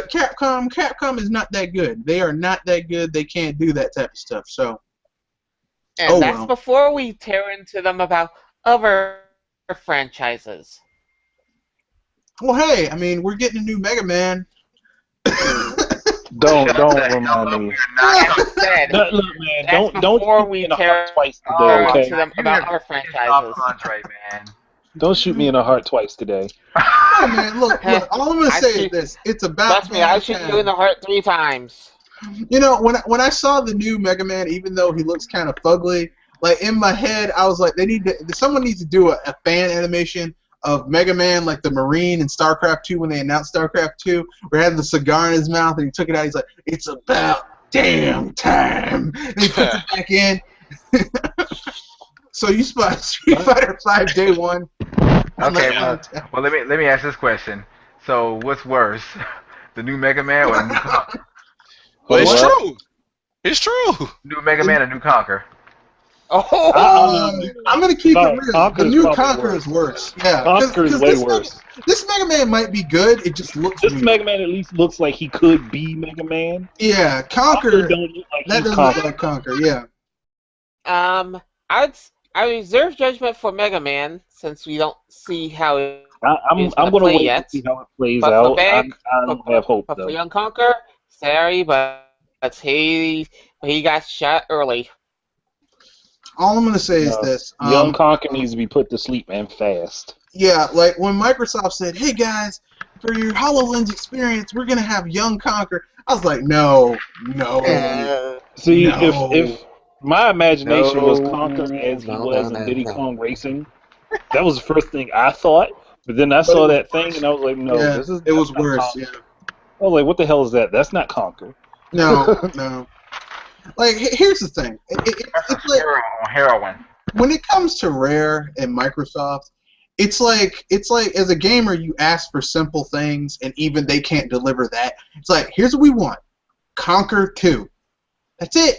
Capcom is not that good. They are not that good. They can't do that type of stuff. So, and that's before we tear into them about other franchises. Well, hey, I mean, we're getting a new Mega Man. Don't remind me. Look, man, don't before we tear twice today, okay? into them about other franchises. Don't shoot me in the heart twice today. Hey, man, look, all I'm gonna say is this: it's about. Trust me, I shoot you in the heart 3 times. You know, when I saw the new Mega Man, even though he looks kind of fugly, like in my head, I was like, someone needs to do a fan animation of Mega Man, like the Marine in StarCraft 2 when they announced StarCraft 2, where he had the cigar in his mouth and he took it out. He's like, "It's about damn time," and he puts it back in. So you spot Street Fighter 5 day one. Okay, well let me ask this question. So what's worse, the new Mega Man or the new Conquer? Well, it's true. It's true. New Mega Man or new Conquer? I'm gonna keep it real. Conquer's the new probably Conquer worse. is worse. Yeah, Conquer is way worse. This Mega Man might be good. It just looks. This weird. Mega Man at least looks like he could be Mega Man. Yeah, Conquer. Don't look like That he's doesn't look Conquer. like Conquer. Yeah. I reserve judgment for Mega Man since we don't see how it I'm is gonna play wait yet. to see how it plays But out. for Bag, I don't have hope but though. for Young Conquer, sorry, but he got shot early. All I'm gonna say is this: Young Conquer needs to be put to sleep and fast. Yeah, like when Microsoft said, "Hey guys, for your HoloLens experience, we're gonna have Young Conquer," I was like, "No." See, No. if my imagination was Conquer as he was in Diddy Kong Racing, that was the first thing I thought. But then I saw that thing and I was like, no, Yeah, it was not worse. Conquer. Yeah. I was like, what the hell is that? That's not Conquer. No. Like, here's the thing. It's like Heroin. when it comes to Rare and Microsoft, it's like as a gamer, you ask for simple things, and even they can't deliver that. It's like, here's what we want: Conquer 2. That's it.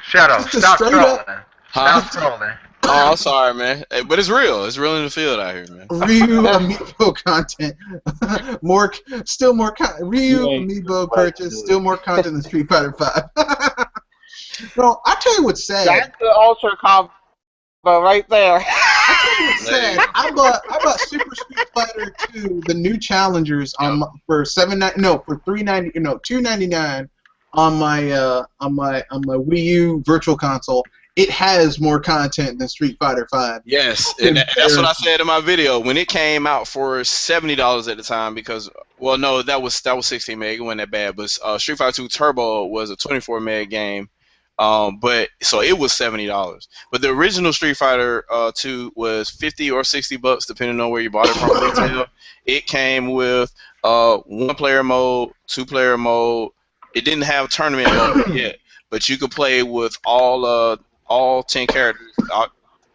Shut up. Just a Stop straight trolling. up- Stop trolling. Oh, I'm sorry, man. Hey, but it's real. It's real in the field out here, man. Ryu Amiibo content. Ryu Amiibo purchase, still more content than Street Fighter 5. No, I'll tell you what's sad. That's the Ultra combo right there. I'll tell you what's sad. I bought Super Street Fighter 2, the new challengers for $2.99 on my Wii U Virtual Console. It has more content than Street Fighter 5. Yes, and that's what I said in my video when it came out for $70 at the time. Because, well, no, that was 16 meg. It wasn't that bad. But Street Fighter 2 Turbo was a 24 meg game. But so it was $70. But the original Street Fighter 2 was $50 or $60, depending on where you bought it from retail. It came with 1-player mode, 2-player mode. It didn't have tournament mode yet, but you could play with all 10 characters,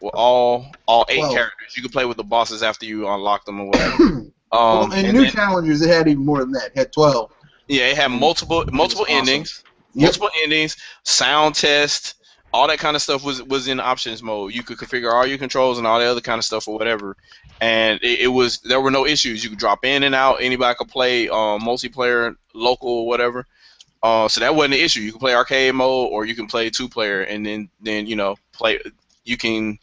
all 8 characters. You could play with the bosses after you unlock them or whatever. And new challengers, it had even more than that. It had 12. Yeah, it had multiple endings, multiple endings, sound test, all that kind of stuff was in options mode. You could configure all your controls and all the other kind of stuff or whatever, and there were no issues. You could drop in and out. Anybody could play multiplayer, local, or whatever. So that wasn't an issue. You can play arcade mode or you can play 2-player, and then play. You can,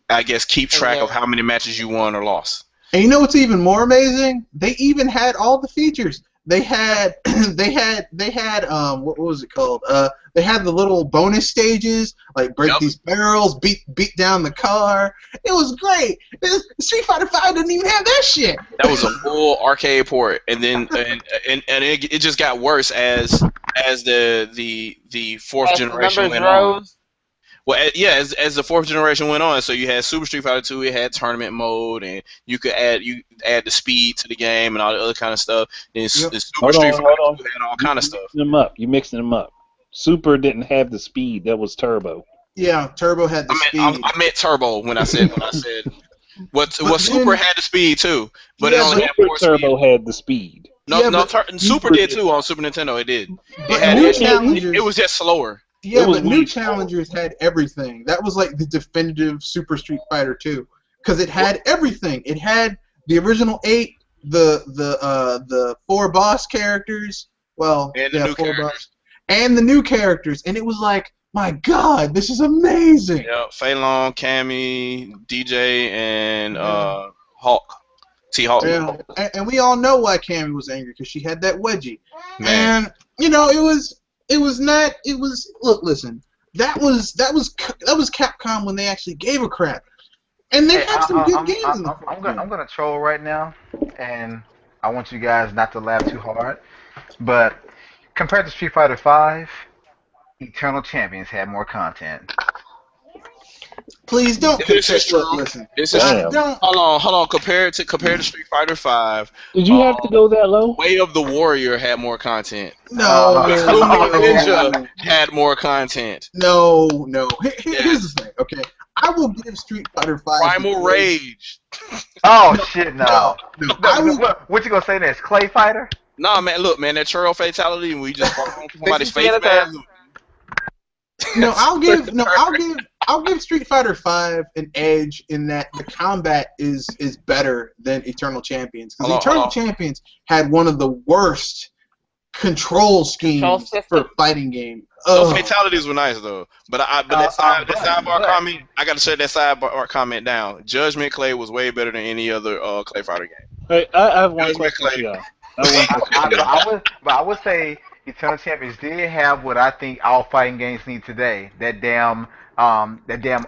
I guess, keep track of how many matches you won or lost. And you know what's even more amazing? They even had all the features. They had what was it called? They had the little bonus stages, like break these barrels, beat down the car. It was great. Street Fighter V didn't even have that shit. That was a full arcade port, and then it just got worse as the fourth generation went on. Well, yeah, as the fourth generation went on, so you had Super Street Fighter 2, it had tournament mode, and you could add the speed to the game and all the other kind of stuff. Then Super Street Fighter 2 had all kind of stuff. You mixing them up. Super didn't have the speed. That was Turbo. Yeah, Turbo had the speed. I meant Turbo when I said Super had the speed too, but it only had more speed. Turbo had the speed. Super did too on Super Nintendo. It did. It was just slower. Yeah, but new challengers had everything. That was like the definitive Super Street Fighter 2, because it had everything. It had the original 8, the 4 boss characters. Well, and the new characters. And the new characters, and it was like, my God, this is amazing. Yeah, Fei Long, Cammy, DJ, and Hulk. T-Hulk. Yeah, and we all know why Cammy was angry, because she had that wedgie. Man. And look, listen. That was Capcom when they actually gave a crap, and they had some good games. I'm gonna troll right now, and I want you guys not to laugh too hard. But compared to Street Fighter V, Eternal Champions had more content. Please don't. This is true. Listen. This is true. Hold on. Compared to Street Fighter V, did you have to go that low? Way of the Warrior had more content. No. Ninja had more content. No. Here's the thing. Okay, I will give Street Fighter V. Primal Rage. Oh shit! No. What you gonna say next? Clay Fighter? Nah, man. Look, man. That Churro Fatality, we just broke on somebody's face, man. No, I'll give Street Fighter V an edge in that the combat is better than Eternal Champions, because Eternal Champions had one of the worst control schemes for a fighting game. Those fatalities were nice though, but that sidebar comment, I got to shut that sidebar comment down. Judgment Clay was way better than any other Clay Fighter game. Hey, I have one question for y'all. I would say Eternal Champions did have what I think all fighting games need today. That damn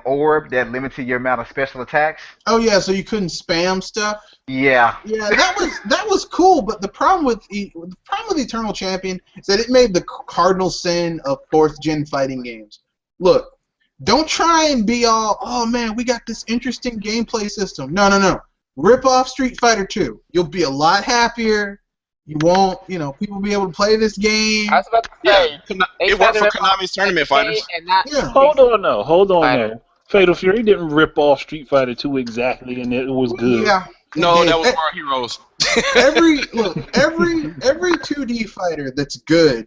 orb that limited your amount of special attacks. Oh yeah, so you couldn't spam stuff. Yeah. Yeah, that was cool, but the problem with Eternal Champion is that it made the cardinal sin of 4th gen fighting games. Look, don't try and be all, oh man, we got this interesting gameplay system. No. Rip off Street Fighter 2. You'll be a lot happier. You won't, people will be able to play this game. I was about to say, it worked for Konami's Tournament Fighters. Hold on now. Fatal Fury didn't rip off Street Fighter 2 exactly, and it was good. Yeah. No, that was Our Heroes. every 2D fighter that's good,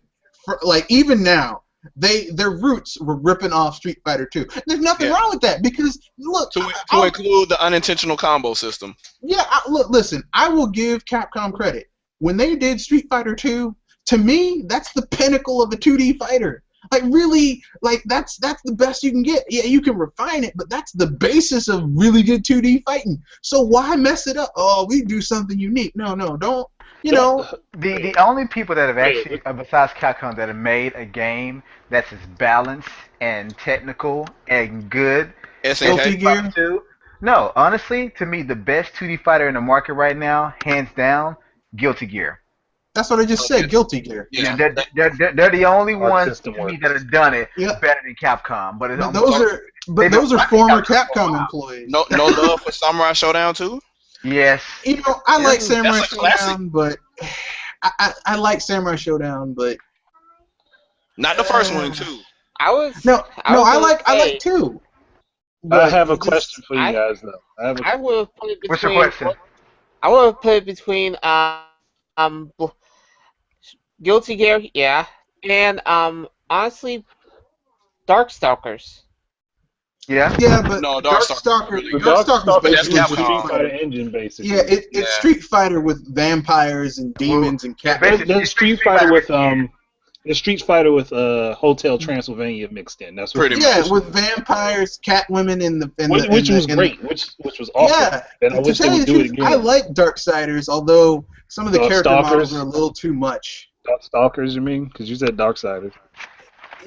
even now, their roots were ripping off Street Fighter 2. There's nothing wrong with that, because look, to include the unintentional combo system. Yeah, listen, I will give Capcom credit. When they did Street Fighter 2, to me, that's the pinnacle of a 2D fighter. Really, that's the best you can get. Yeah, you can refine it, but that's the basis of really good 2D fighting. So why mess it up? Oh, we do something unique. No, don't. The only people that have actually, besides Capcom, that have made a game that's as balanced and technical and good. Guilty Gear? No, honestly, to me, the best 2D fighter in the market right now, hands down, Guilty Gear. That's what I just said, Guilty Gear. Yeah, they're the only ones to me that have done it better than Capcom. But those are former Capcom employees. No love for Samurai Showdown 2? Yes. I like Samurai Showdown, but I like Samurai Showdown, but Not the first one too. I like 2. I have a question for you guys though. I would put it between. What's your question? I would put it between Guilty Gear, yeah, and honestly, Darkstalkers. Yeah. Yeah, but No, Darkstalkers Darkstalkers basically That's is the Street Street Capcom. Fighter Fighter. engine, basically. Yeah, it's Street Fighter with vampires and demons and cat. There's Street Fighter with There's Street Fighter with Hotel Transylvania mixed in. That's what Pretty Yeah, much. with vampires, cat women, which was great. Which was awesome. Yeah, And I to wish they tell you would the do it truth, again. I like Darksiders, although some of the character models Stalkers. are a little too much. Stalkers, you mean? Because you said Darksiders.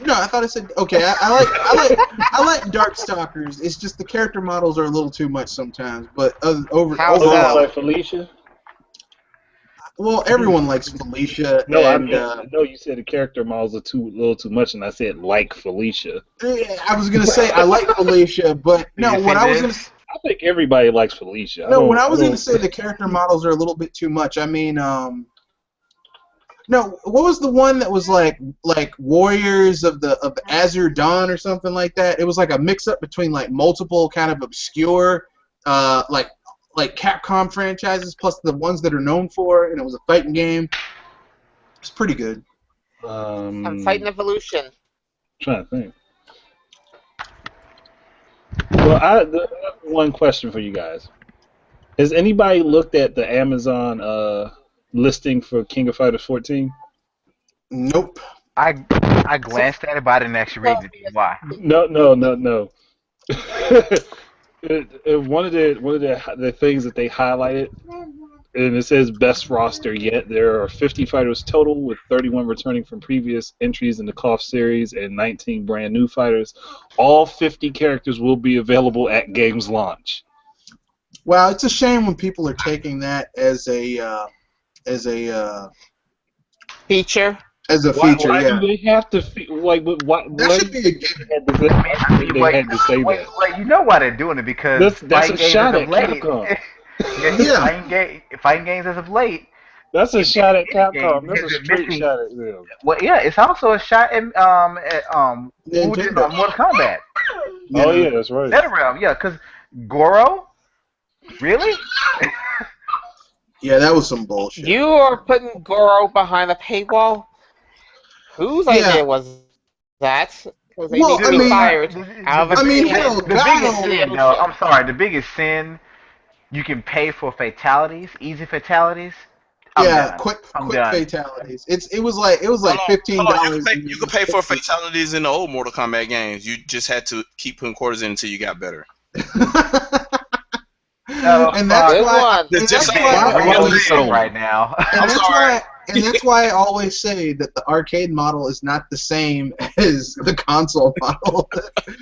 No, I thought I said okay. I like Darkstalkers. It's just the character models are a little too much sometimes. But How's Oh, that? overall, like Felicia? well, everyone likes Felicia. No, and, no. You said the character models are a little too much, and I said like Felicia. I was gonna say I like Felicia, but no, You what say I was this? gonna I think everybody likes Felicia. no, when I was gonna say the character models are a little bit too much. I mean, no, what was the one that was like Warriors of the Azure Dawn or something like that? It was like a mix up between like multiple kind of obscure like Capcom franchises plus the ones that are known for, and it was a fighting game. It's pretty good. I'm fighting Evolution. Trying to think. Well, I have one question for you guys. Has anybody looked at the Amazon listing for King of Fighters 14? Nope. I glanced at it, but I didn't actually read the why. No. One of the things that they highlighted, and it says best roster yet. There are 50 fighters total, with 31 returning from previous entries in the KOF series and 19 brand new fighters. All 50 characters will be available at game's launch. Well, it's a shame when people are taking that as a Feature. Why feature. do they have to That should be a given. they had to say that? Like, you know why they're doing it, because That's a fighting games shot as at of late. Capcom. Yeah. Fighting games as of late. That's a shot at Game Capcom. That's a because they're straight missing- shot at them. Well, yeah, it's also a shot at who did Nintendo. Mortal Kombat. Oh yeah, that's right. NetherRealm, yeah, because Goro, really? Yeah, that was some bullshit. You are putting Goro behind a paywall. Whose idea was that? Because they Well, need I to be mean- fired. Out of I a mean, team. hell, The God biggest only- sin, though, I'm sorry, the biggest sin, you can pay for fatalities, easy fatalities. I'm done. quick I'm done. fatalities. It was like Hold on, $15. You could pay for fatalities in the old Mortal Kombat games. You just had to keep putting quarters in until you got better. And that's Good why. one. And Just that's saying, why. why Really you sick so- right now. And that's why I always say that the arcade model is not the same as the console model,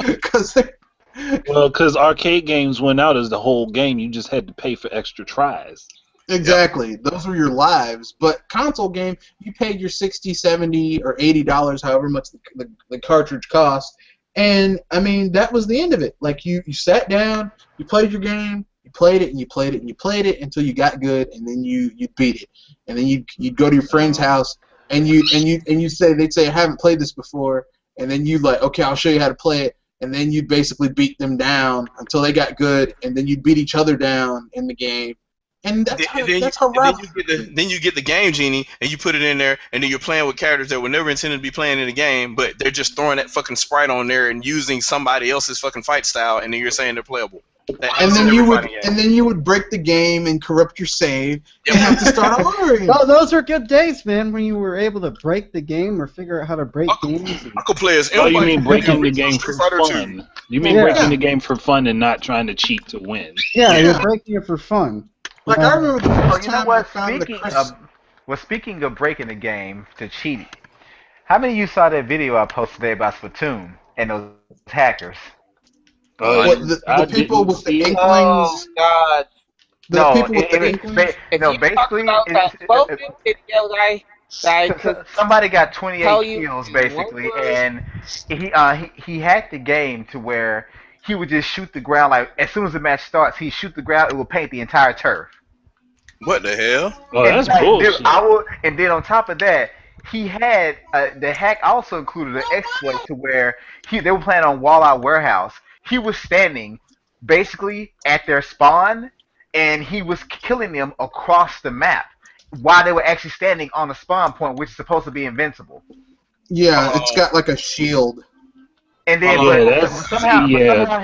because Well, because arcade games went out as the whole game. You just had to pay for extra tries. exactly those were your lives. But console game, you paid your $60, $70, or $80, however much the cartridge cost, and I mean that was the end of it. Like you sat down, you played your game. You played it and you played it and you played it until you got good, and then you beat it, and then you'd go to your friend's house and you say they'd say I haven't played this before, and then you like okay I'll show you how to play it, and then you'd basically beat them down until they got good, and then you'd beat each other down in the game, and that's how rough. Then you get the Game Genie and you put it in there, and then you're playing with characters that were never intended to be playing in the game, but they're just throwing that fucking sprite on there and using somebody else's fucking fight style, and then you're saying they're playable. And then you would break the game and corrupt your save and have to start all over again. Oh, those were good days, man, when you were able to break the game or figure out how to break games. I could play as Oh, you anybody. mean breaking the game for Street Fighter fun? 2. You mean Yeah. breaking the game for fun and not trying to cheat to win? Yeah, Yeah. you're breaking it for fun. Like I remember the Oh, first you know time I what? found Speaking of breaking the game to cheat, how many of you saw that video I posted today about Splatoon and those hackers? the people with the inklings. Oh God! The No, people with the it- inklings. If no, you basically, talk about that 12-minute video that I could somebody got tell 28 you kills in basically, one word. and he hacked the game to where he would just shoot the ground, like as soon as the match starts, he'd shoot the ground, it would paint the entire turf. What the hell? Oh, And that's like, dude, bullshit. and then on top of that, he had the hack also included an exploit to where they were playing on Wall-Out Warehouse. He was standing basically at their spawn, and he was killing them across the map while they were actually standing on the spawn point, which is supposed to be invincible. Yeah, it's got like a shield. And then, Yeah, but somehow,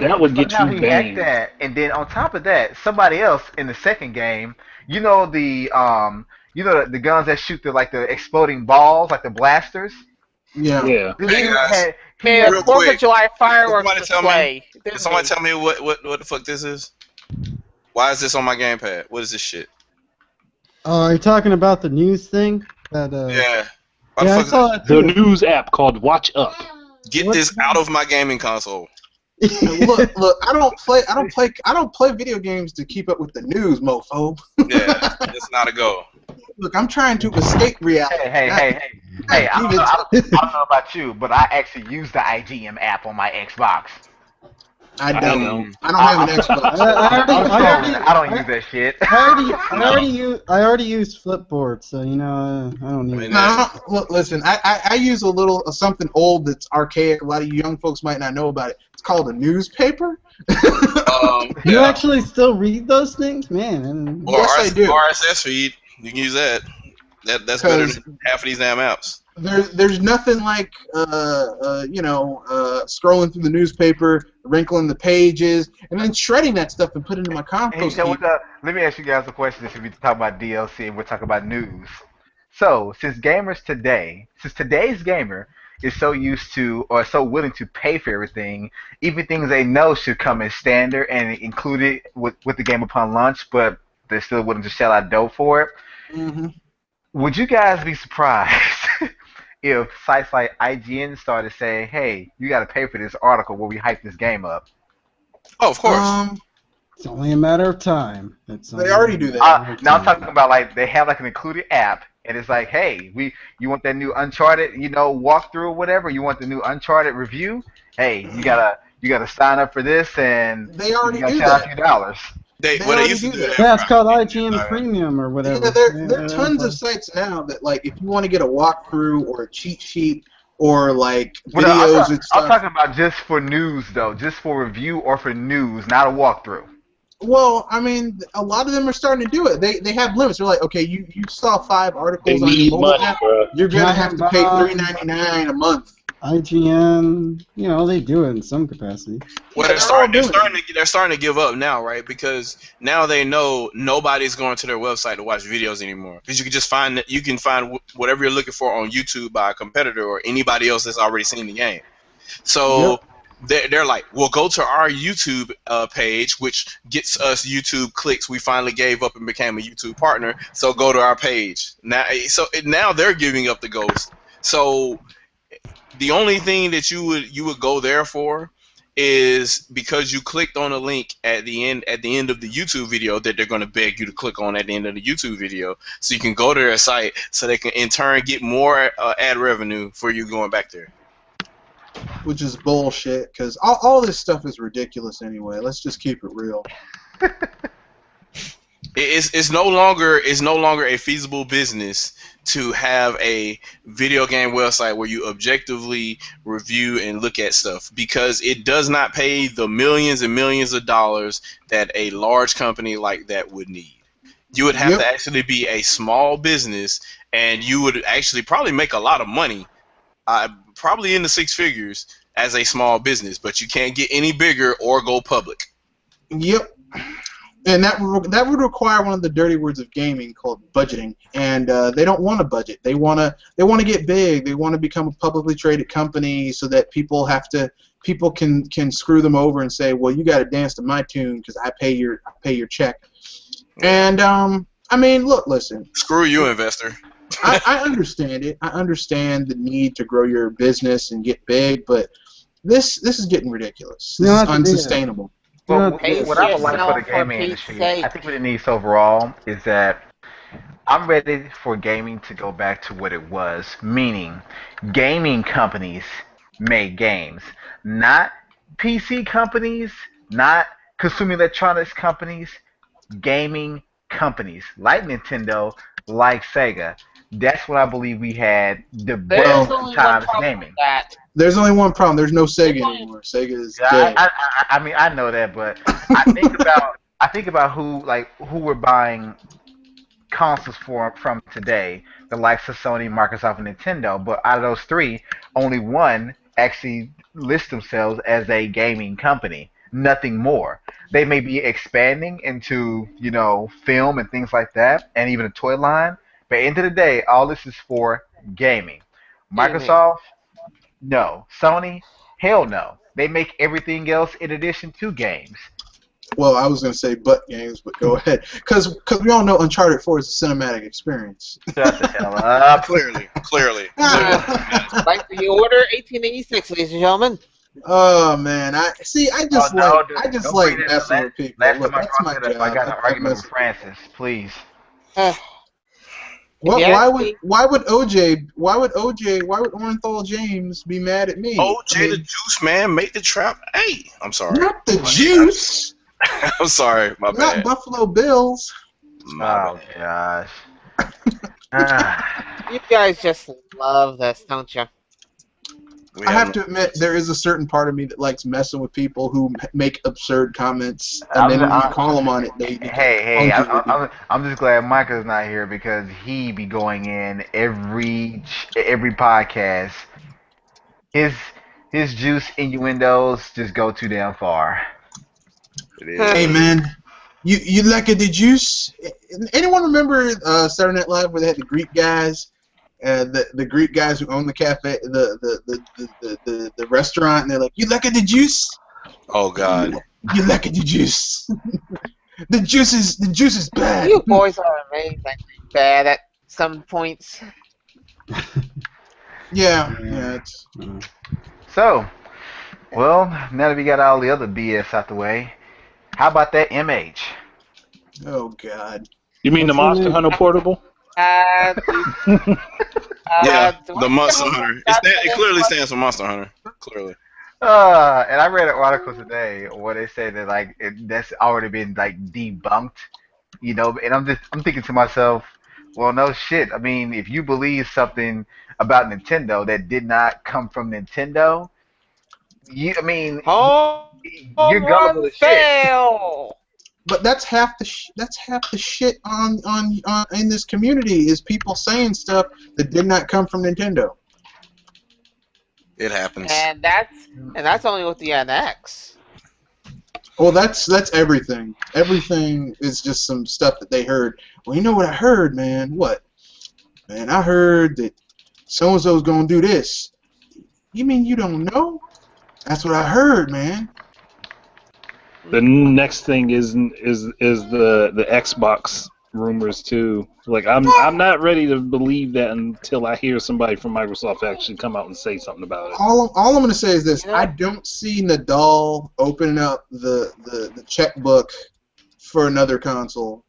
that would get somehow you he hacked banned. that. And then on top of that, somebody else in the second game, you know the guns that shoot the exploding balls, like the blasters. Yeah. Yeah. This Hey dude guys, And real 4th of quick, July fireworks somebody tell me. display. Can somebody tell me what the fuck this is? Why is this on my gamepad? What is this shit? Oh, are you talking about the news thing? That Yeah. Why yeah, I the fuck saw it The too. news app called Watch Up. Get What's this that? out of my gaming console. Look, I don't play video games to keep up with the news, mofo. Yeah, it's not a go. Look, I'm trying to escape reality. Hey! I don't know about you, but I actually use the IGM app on my Xbox. I I don't. know. I don't have an Xbox. I don't use that shit. I already used Flipboard, so I don't need it. No, look, listen. I use a little something old that's archaic. A lot of you young folks might not know about it. It's called a newspaper. You Yeah. actually still read those things, man? Or Yes, I do. RSS feed. You can use that. That's better than half of these damn apps. There's nothing like scrolling through the newspaper, wrinkling the pages, and then shredding that stuff and putting it in my Hey, compost so heap. let me ask you guys a question. Since we talk about DLC and we're talking about news. So, since today's gamer is so used to or so willing to pay for everything, even things they know should come as standard and included with the game upon launch, but they're still willing to shell out dough for it. Mm-hmm. Would you guys be surprised if sites like IGN started saying, "Hey, you got to pay for this article where we hype this game up"? Oh, of course. It's only a matter of time. They already do that. Now I'm talking about like they have like an included app, and it's like, "Hey, you want that new Uncharted, walkthrough or whatever? You want the new Uncharted review? Hey, you gotta sign up for this, and They already you gotta do shell out that. a few dollars." They already used to do do that. that. Yeah, it's called for IGN IGN. Premium or whatever. Yeah, there are tons of sites now that, like, if you want to get a walkthrough or a cheat sheet or like Well, videos and I'm stuff. talking about just for news though, just for review or for news, not a walkthrough. Well, I mean, a lot of them are starting to do it. They have limits. They're like, okay, you saw 5 They articles on your need mobile money, app. bro. You're gonna have to pay $3.99 a month. IGN, they do it in some capacity. Well, Yeah, they're starting to give up now, right? Because now they know nobody's going to their website to watch videos anymore. Because you can find whatever you're looking for on YouTube by a competitor or anybody else that's already seen the game. So they're like, well, go to our YouTube page, which gets us YouTube clicks. We finally gave up and became a YouTube partner. So go to our page now. So now they're giving up the ghost. So the only thing that you would go there for is because you clicked on a link at the end of the YouTube video that they're going to beg you to click on at the end of the YouTube video, so you can go to their site, so they can in turn get more ad revenue for you going back there. Which is bullshit, because all this stuff is ridiculous anyway. Let's just keep it real. It's no longer a feasible business to have a video game website where you objectively review and look at stuff, because it does not pay the millions and millions of dollars that a large company like that would need. You would have to actually be a small business, and you would actually probably make a lot of money, probably in the 6 figures as a small business, but you can't get any bigger or go public. Yep. And that would require one of the dirty words of gaming called budgeting, and they don't want a budget. They want to get big. They want to become a publicly traded company so that people can screw them over and say, well, you got to dance to my tune because I pay your check. And I mean, listen. Screw you, investor. I understand it. I understand the need to grow your business and get big, but this is getting ridiculous. This is unsustainable. Well, Hey, what I would like for the for gaming Pete's industry, sake. I think what it needs overall is that I'm ready for gaming to go back to what it was, meaning gaming companies made games, not PC companies, not consumer electronics companies, gaming companies like Nintendo, like Sega. That's when I believe we had the There's best only one times problem gaming. with that. There's only one problem. There's no Sega anymore. Sega is Yeah, dead. I mean, I know that, but I think about who we're buying consoles from today, the likes of Sony, Microsoft, and Nintendo. But out of those three, only one actually lists themselves as a gaming company. Nothing more. They may be expanding into, film and things like that, and even a toy line. But at the end of the day, all this is for gaming. Gaming. Microsoft, no. Sony, hell no. They make everything else in addition to games. Well, I was going to say butt games, but go ahead. Because we all know Uncharted 4 is a cinematic experience. Shut the hell up. Clearly. Like the order 1886, ladies and gentlemen. Oh man, I just Oh, no, I just don't like bring this messing up. with people. Last Look, time I that's my brought it job. up, I got an I argument with mess- Francis. Please. Uh, Why would Orenthal James be mad at me? OJ the Juice Man, make the trap. Hey, I'm sorry. Not the juice, I'm sorry, my not bad. Buffalo Bills. My Oh bad. gosh. you guys just love this, don't you? We I have have to admit, there is a certain part of me that likes messing with people who make absurd comments, and then when you call them on it, they Hey, argue with you. I'm just glad Micah's not here because he be going in every podcast. His juice innuendos just go too damn far. It is. Hey man, you like the juice? Anyone remember Saturday Night Live where they had the Greek guys? The Greek guys who own the cafe, the restaurant, and they're like, "You like the juice? Oh God. You like the juice? the juice is bad." You boys are amazing. Bad at some points. Yeah. It's, So, well, now that we got all the other BS out the way, how about that MH? oh God. You mean the Monster Hunter Portable? Uh, Yeah, do the I Monster know Hunter. that's It clearly stands for Monster Hunter. Clearly. And I read an article today where they say that that's already been debunked, and I'm thinking to myself, well, no shit. I mean, if you believe something about Nintendo that did not come from Nintendo, Home you're gullible run as shit. fail. But that's half the shit on in this community is people saying stuff that did not come from Nintendo. It happens. And that's only with the NX. Well, that's everything. Everything is just some stuff that they heard. Well, you know what I heard, man? What? Man, I heard that so-and-so's gonna do this. You mean you don't know? That's what I heard, man. The next thing is the Xbox rumors too. Like I'm not ready to believe that until I hear somebody from Microsoft actually come out and say something about it. All I'm gonna say is this: I don't see Nadal opening up the checkbook for another console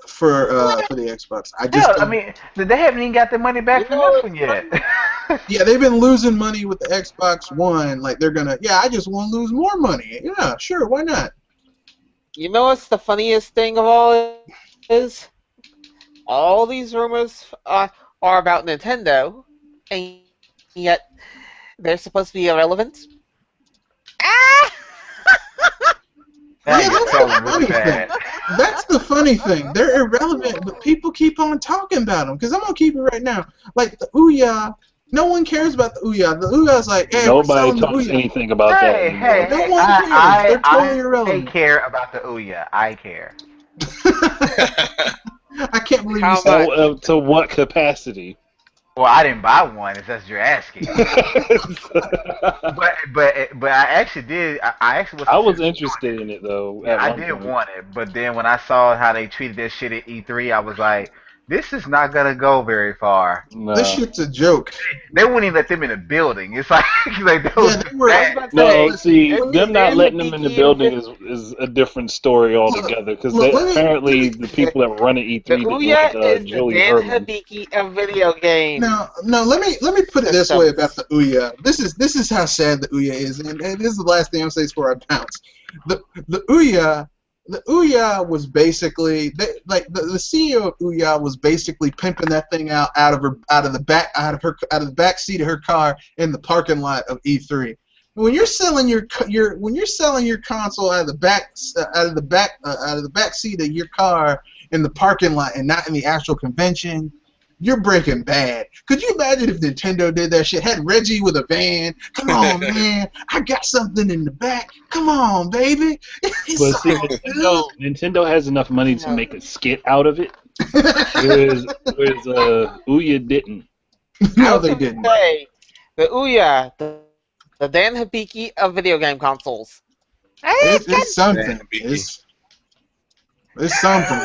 for the Xbox. I just Hell, I don't. mean, they haven't even got their money back from this one yet. Yeah, they've been losing money with the Xbox One. Like they're gonna. Yeah, I just want to lose more money. Yeah, sure, why not? You know what's the funniest thing of all is? All these rumors are about Nintendo, and yet they're supposed to be irrelevant. Ah! Now Yeah, you're that's trolling the really funny bad. That's the funny thing. They're irrelevant, but people keep on talking about them. Because I'm gonna keep it right now. Like the Ouya, no one cares about the Ouya. The Ouya's like, hey, we're Nobody selling the talks Ouya. anything about that anymore. Hey, No one cares. They're totally I irrelevant. care about the Ouya. I care. I can't believe you How said much? To what capacity? Well, I didn't buy one, if that's what you're asking. but I actually did. I actually I was considering interested in it though. Yeah, At I one did point. want it, but then when I saw how they treated that shit at E3, I was like, this is not gonna go very far. No. this shit's a joke. They wouldn't even let them in the building. It's like that was Yeah, they were. bad. No, see, It's them not very letting them in the geeky building and is a different story altogether. Because look, let me- apparently the people that run at The E3 didn't Ouya like is the Julie Dan Herman. Hibiki of video games. No. Let me put it this way about the Ouya. This is how sad the Ouya is, and this is the last thing I'm saying before I bounce. The Ouya the Ouya was basically the CEO of Ouya was basically pimping that thing out of the back seat of her car in the parking lot of E3. When you're selling your console out of the back seat of your car in the parking lot and not in the actual convention, you're breaking bad. Could you imagine if Nintendo did that shit? Had Reggie with a van. Come on, man. I got something in the back. Come on, baby. But see, Nintendo has enough money to make a skit out of it. Whereas Ouya didn't. No, they didn't. Say, the Ouya, the Dan Hibiki of video game consoles. It's something. It's something.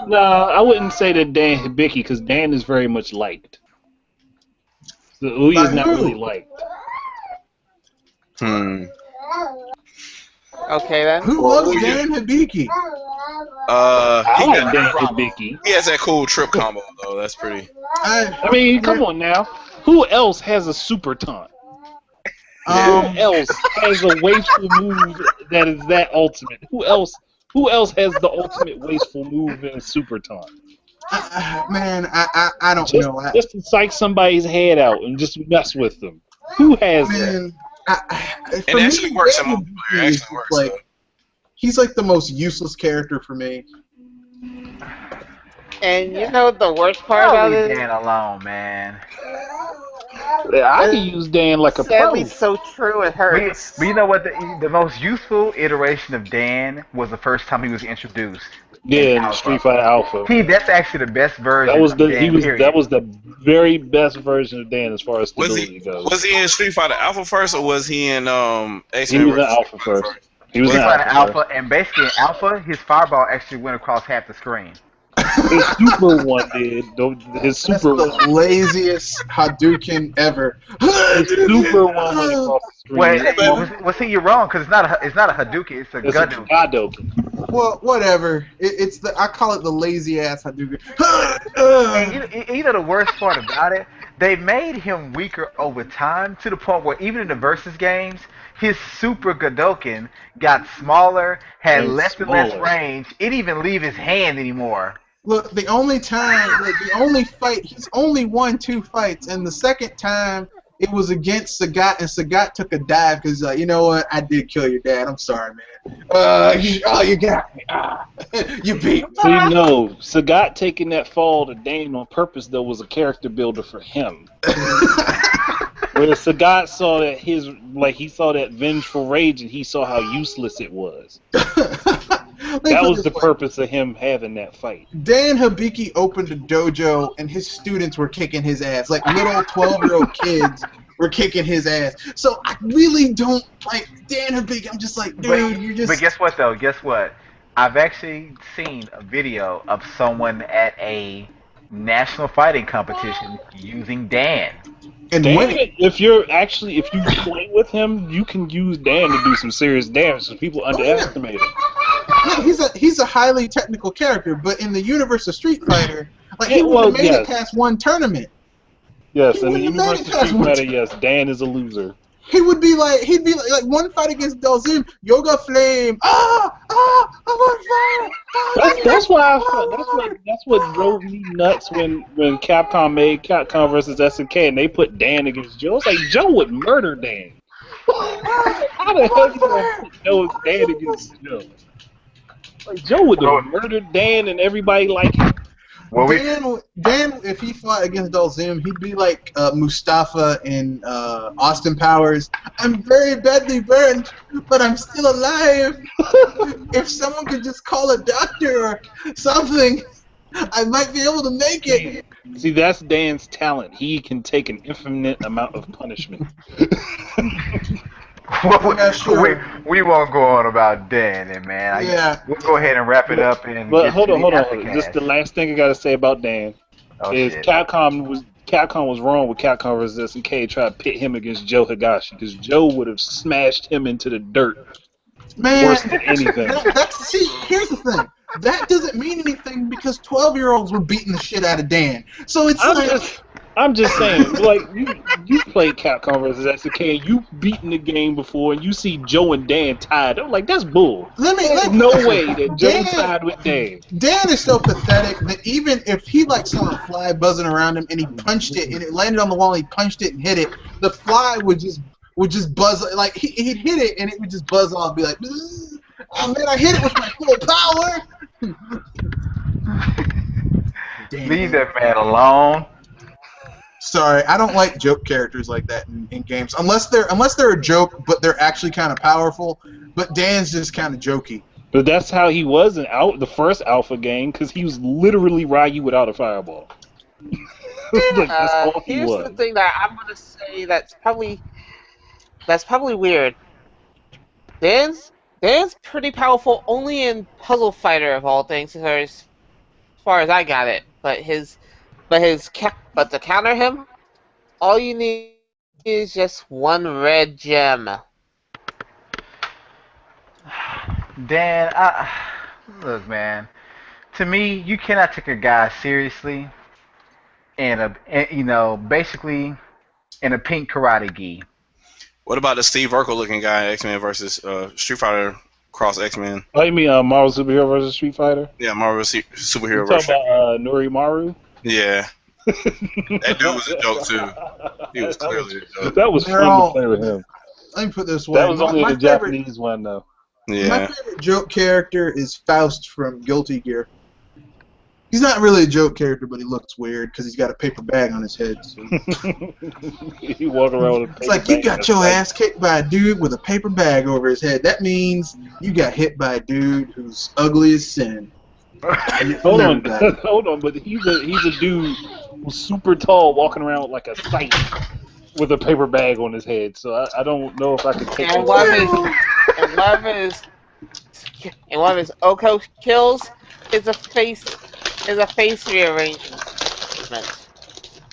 No, I wouldn't say that Dan Hibiki, because Dan is very much liked. The Ouya is not really liked. Okay then. Who loves Dan Hibiki? I like Dan Hibiki. He has that cool trip combo though. That's pretty. I mean, come on now. Who else has a super taunt? Who else has a wasteful move that is that ultimate? Who else has the ultimate wasteful move in a super taunt? Man, I don't know. Just to psych somebody's head out and just mess with them. Who has that? It actually works in multiplayer. It actually works. He's like the most useless character for me. And you know the worst part about Leave it? Dan alone, man. I can use Dan like a pro. Sadly, so true it hurts. But you know what? The most useful iteration of Dan was the first time he was introduced. Yeah, in Street Fighter Alpha. That's actually the best version. That was of Dan, that was the very best version of Dan as far as stability goes. Was he in Street Fighter Alpha first, or was he in X-Men? He was in Alpha first. He was in Alpha, and basically in Alpha, his fireball actually went across half the screen. His super one did. His super That's the laziest Hadouken ever. His super one went across the screen. Well, see, you're wrong because it's not a Hadouken. It's a Gadoken. Well, whatever. I call it the lazy ass Hadouken. And you know the worst part about it? They made him weaker over time to the point where even in the versus games, his super Gadoken got smaller, had less and less range. It didn't even leave his hand anymore. Look, the only fight, he's only won 2 fights, and the second time it was against Sagat, and Sagat took a dive because, you know what, I did kill your dad. I'm sorry, man. You got me. You beat me. So you know, Sagat taking that fall to Dane on purpose, though, was a character builder for him. Whereas Sagat saw that he saw that vengeful rage, and he saw how useless it was. That was the purpose of him having that fight. Dan Hibiki opened a dojo, and his students were kicking his ass. Like little 12-year-old kids were kicking his ass. So I really don't like Dan Hibiki. I'm just like, dude, you're just... But guess what, though? Guess what? I've actually seen a video of someone at a national fighting competition using Dan. And Dan, if you play with him, you can use Dan to do some serious damage, so people underestimate him. Yeah, he's a highly technical character, but in the universe of Street Fighter, he would have made it past one tournament. Yes, in the universe of Street Fighter, yes, Dan is a loser. He'd be like one fight against Dalzim, Yoga Flame. I'm on fire. That's what drove me nuts when Capcom made Capcom versus SNK and they put Dan against Joe. It's like Joe would murder Dan. How the hell you gonna put Dan against Joe? Like Joe would have murdered Dan and everybody like him. Dan, if he fought against Dalzim, he'd be like Mustafa in Austin Powers. I'm very badly burned, but I'm still alive. If someone could just call a doctor or something, I might be able to make it. See, that's Dan's talent. He can take an infinite amount of punishment. We won't go on about Dan, man. We'll go ahead and wrap it up. But hold on. Just the last thing I gotta say about Dan is Capcom was wrong with Capcom vs. SNK tried to pit him against Joe Higashi because Joe would have smashed him into the dirt. Man, worse than anything. See, here's the thing. That doesn't mean anything because 12-year-olds were beating the shit out of Dan. So it's I'm just saying, like you played Capcom versus SNK, and you beaten the game before, and you see Joe and Dan tied. I'm like, that's bull. There's no way that Joe tied with Dan. Dan is so pathetic that even if he like saw a fly buzzing around him and he punched it and it landed on the wall, and he punched it and hit it, the fly would just buzz, like he'd hit it and it would just buzz off, be like, oh man, I hit it with my full power. Leave that man alone. Sorry, I don't like joke characters like that in games unless they're a joke but they're actually kind of powerful. But Dan's just kind of jokey. But that's how he was in the first Alpha game, because he was literally Ryu without a fireball. Like, that's all he Here's was. the thing that I'm gonna say that's probably weird. Dan's pretty powerful only in Puzzle Fighter of all things, as far as I got it. But to counter him, all you need is just one red gem. Dan, look, man. To me, you cannot take a guy seriously, basically in a pink karate gi. What about the Steve Urkel looking guy, X-Men versus Street Fighter Cross X-Men? Oh, you mean Marvel Superhero versus Street Fighter? Yeah, Marvel Superhero You versus. talking about Norimaru? Yeah. That dude was a joke too. He was clearly a joke. That was fun to play with him. Let me put this way. That was only the Japanese one, though. My Yeah. favorite joke character is Faust from Guilty Gear. He's not really a joke character, but he looks weird because he's got a paper bag on his head. So. He walk around with a paper It's like, you bag. got your ass kicked by a dude with a paper bag over his head. That means you got hit by a dude who's ugly as sin. Hold on, but he's a dude who's super tall, walking around with like a sight with a paper bag on his head. So I don't know if I could take And it. one of his Oko kills is a face rearrangement.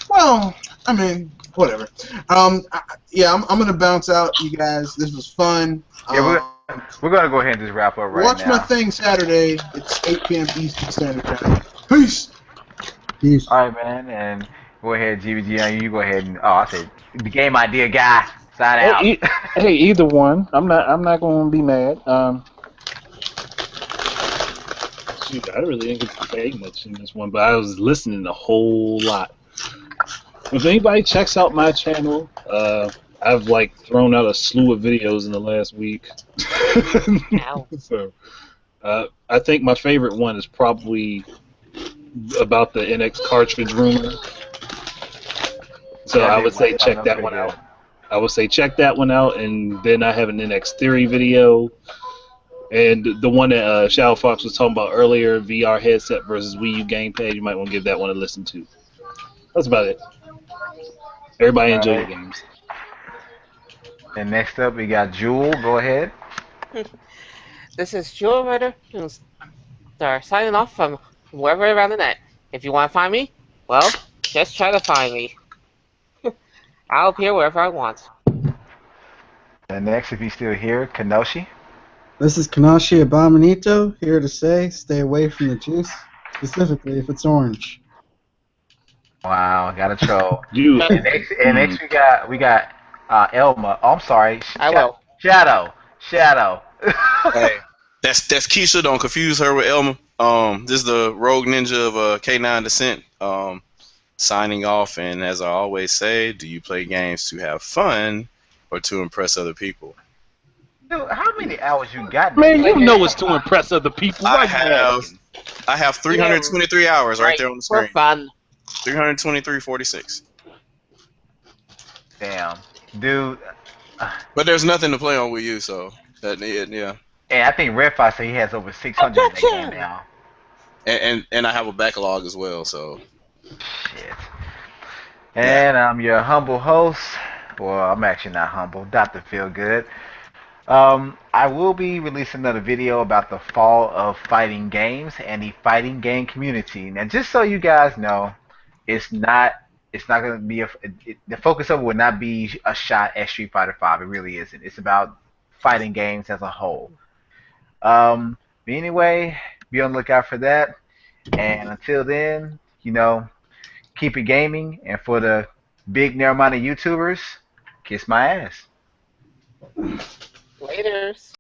Well, I mean, whatever. I'm gonna bounce out, you guys. This was fun. Yeah, we're gonna go ahead and just wrap up right watch now. my thing Saturday. It's 8 p.m. Eastern Standard Time. Peace. Peace. All right, man, and go ahead, GBG. You go ahead and I said the game idea guy. Sign out. Hey, either one. I'm not gonna be mad. Shoot, I really didn't get to say much in this one, but I was listening a whole lot. If anybody checks out my channel, I've like thrown out a slew of videos in the last week. So, I think my favorite one is probably about the NX cartridge rumor. So I would say check that one out. And then I have an NX theory video. And the one that Shadow Fox was talking about earlier, VR headset versus Wii U gamepad, you might want to give that one a listen to. That's about it. Everybody enjoy your games. And next up, we got Jewel. Go ahead. This is Jewel Rider, who's signing off from wherever around the net. If you want to find me, well, just try to find me. I'll appear wherever I want. And next, if he's still here, Kenoshi. This is Kanashi Abominito, here to say stay away from the juice, specifically if it's orange. Wow, got a troll. You. And next we got Elma. Oh, I'm sorry. I will. Shadow. Hey, that's Keisha. Don't confuse her with Elma. This is the rogue ninja of K9 Descent. Signing off, and as I always say, do you play games to have fun or to impress other people? Dude, how many hours you got? Man, you know it's to impress other people. I have 323 hours right there on the screen. For fun. 323.46. Damn, dude. But there's nothing to play on Wii U, so yeah. And I think Red Fox said he has over 600 in that game now. And I have a backlog as well, so. Shit. And I'm your humble host. Well, I'm actually not humble. Dr. Feelgood. I will be releasing another video about the fall of fighting games and the fighting game community. Now, just so you guys know, it's not going to be the focus of it will not be a shot at Street Fighter V. It really isn't. It's about fighting games as a whole. But anyway, be on the lookout for that. And until then, keep it gaming, and for the big narrow-minded YouTubers, kiss my ass. Laters.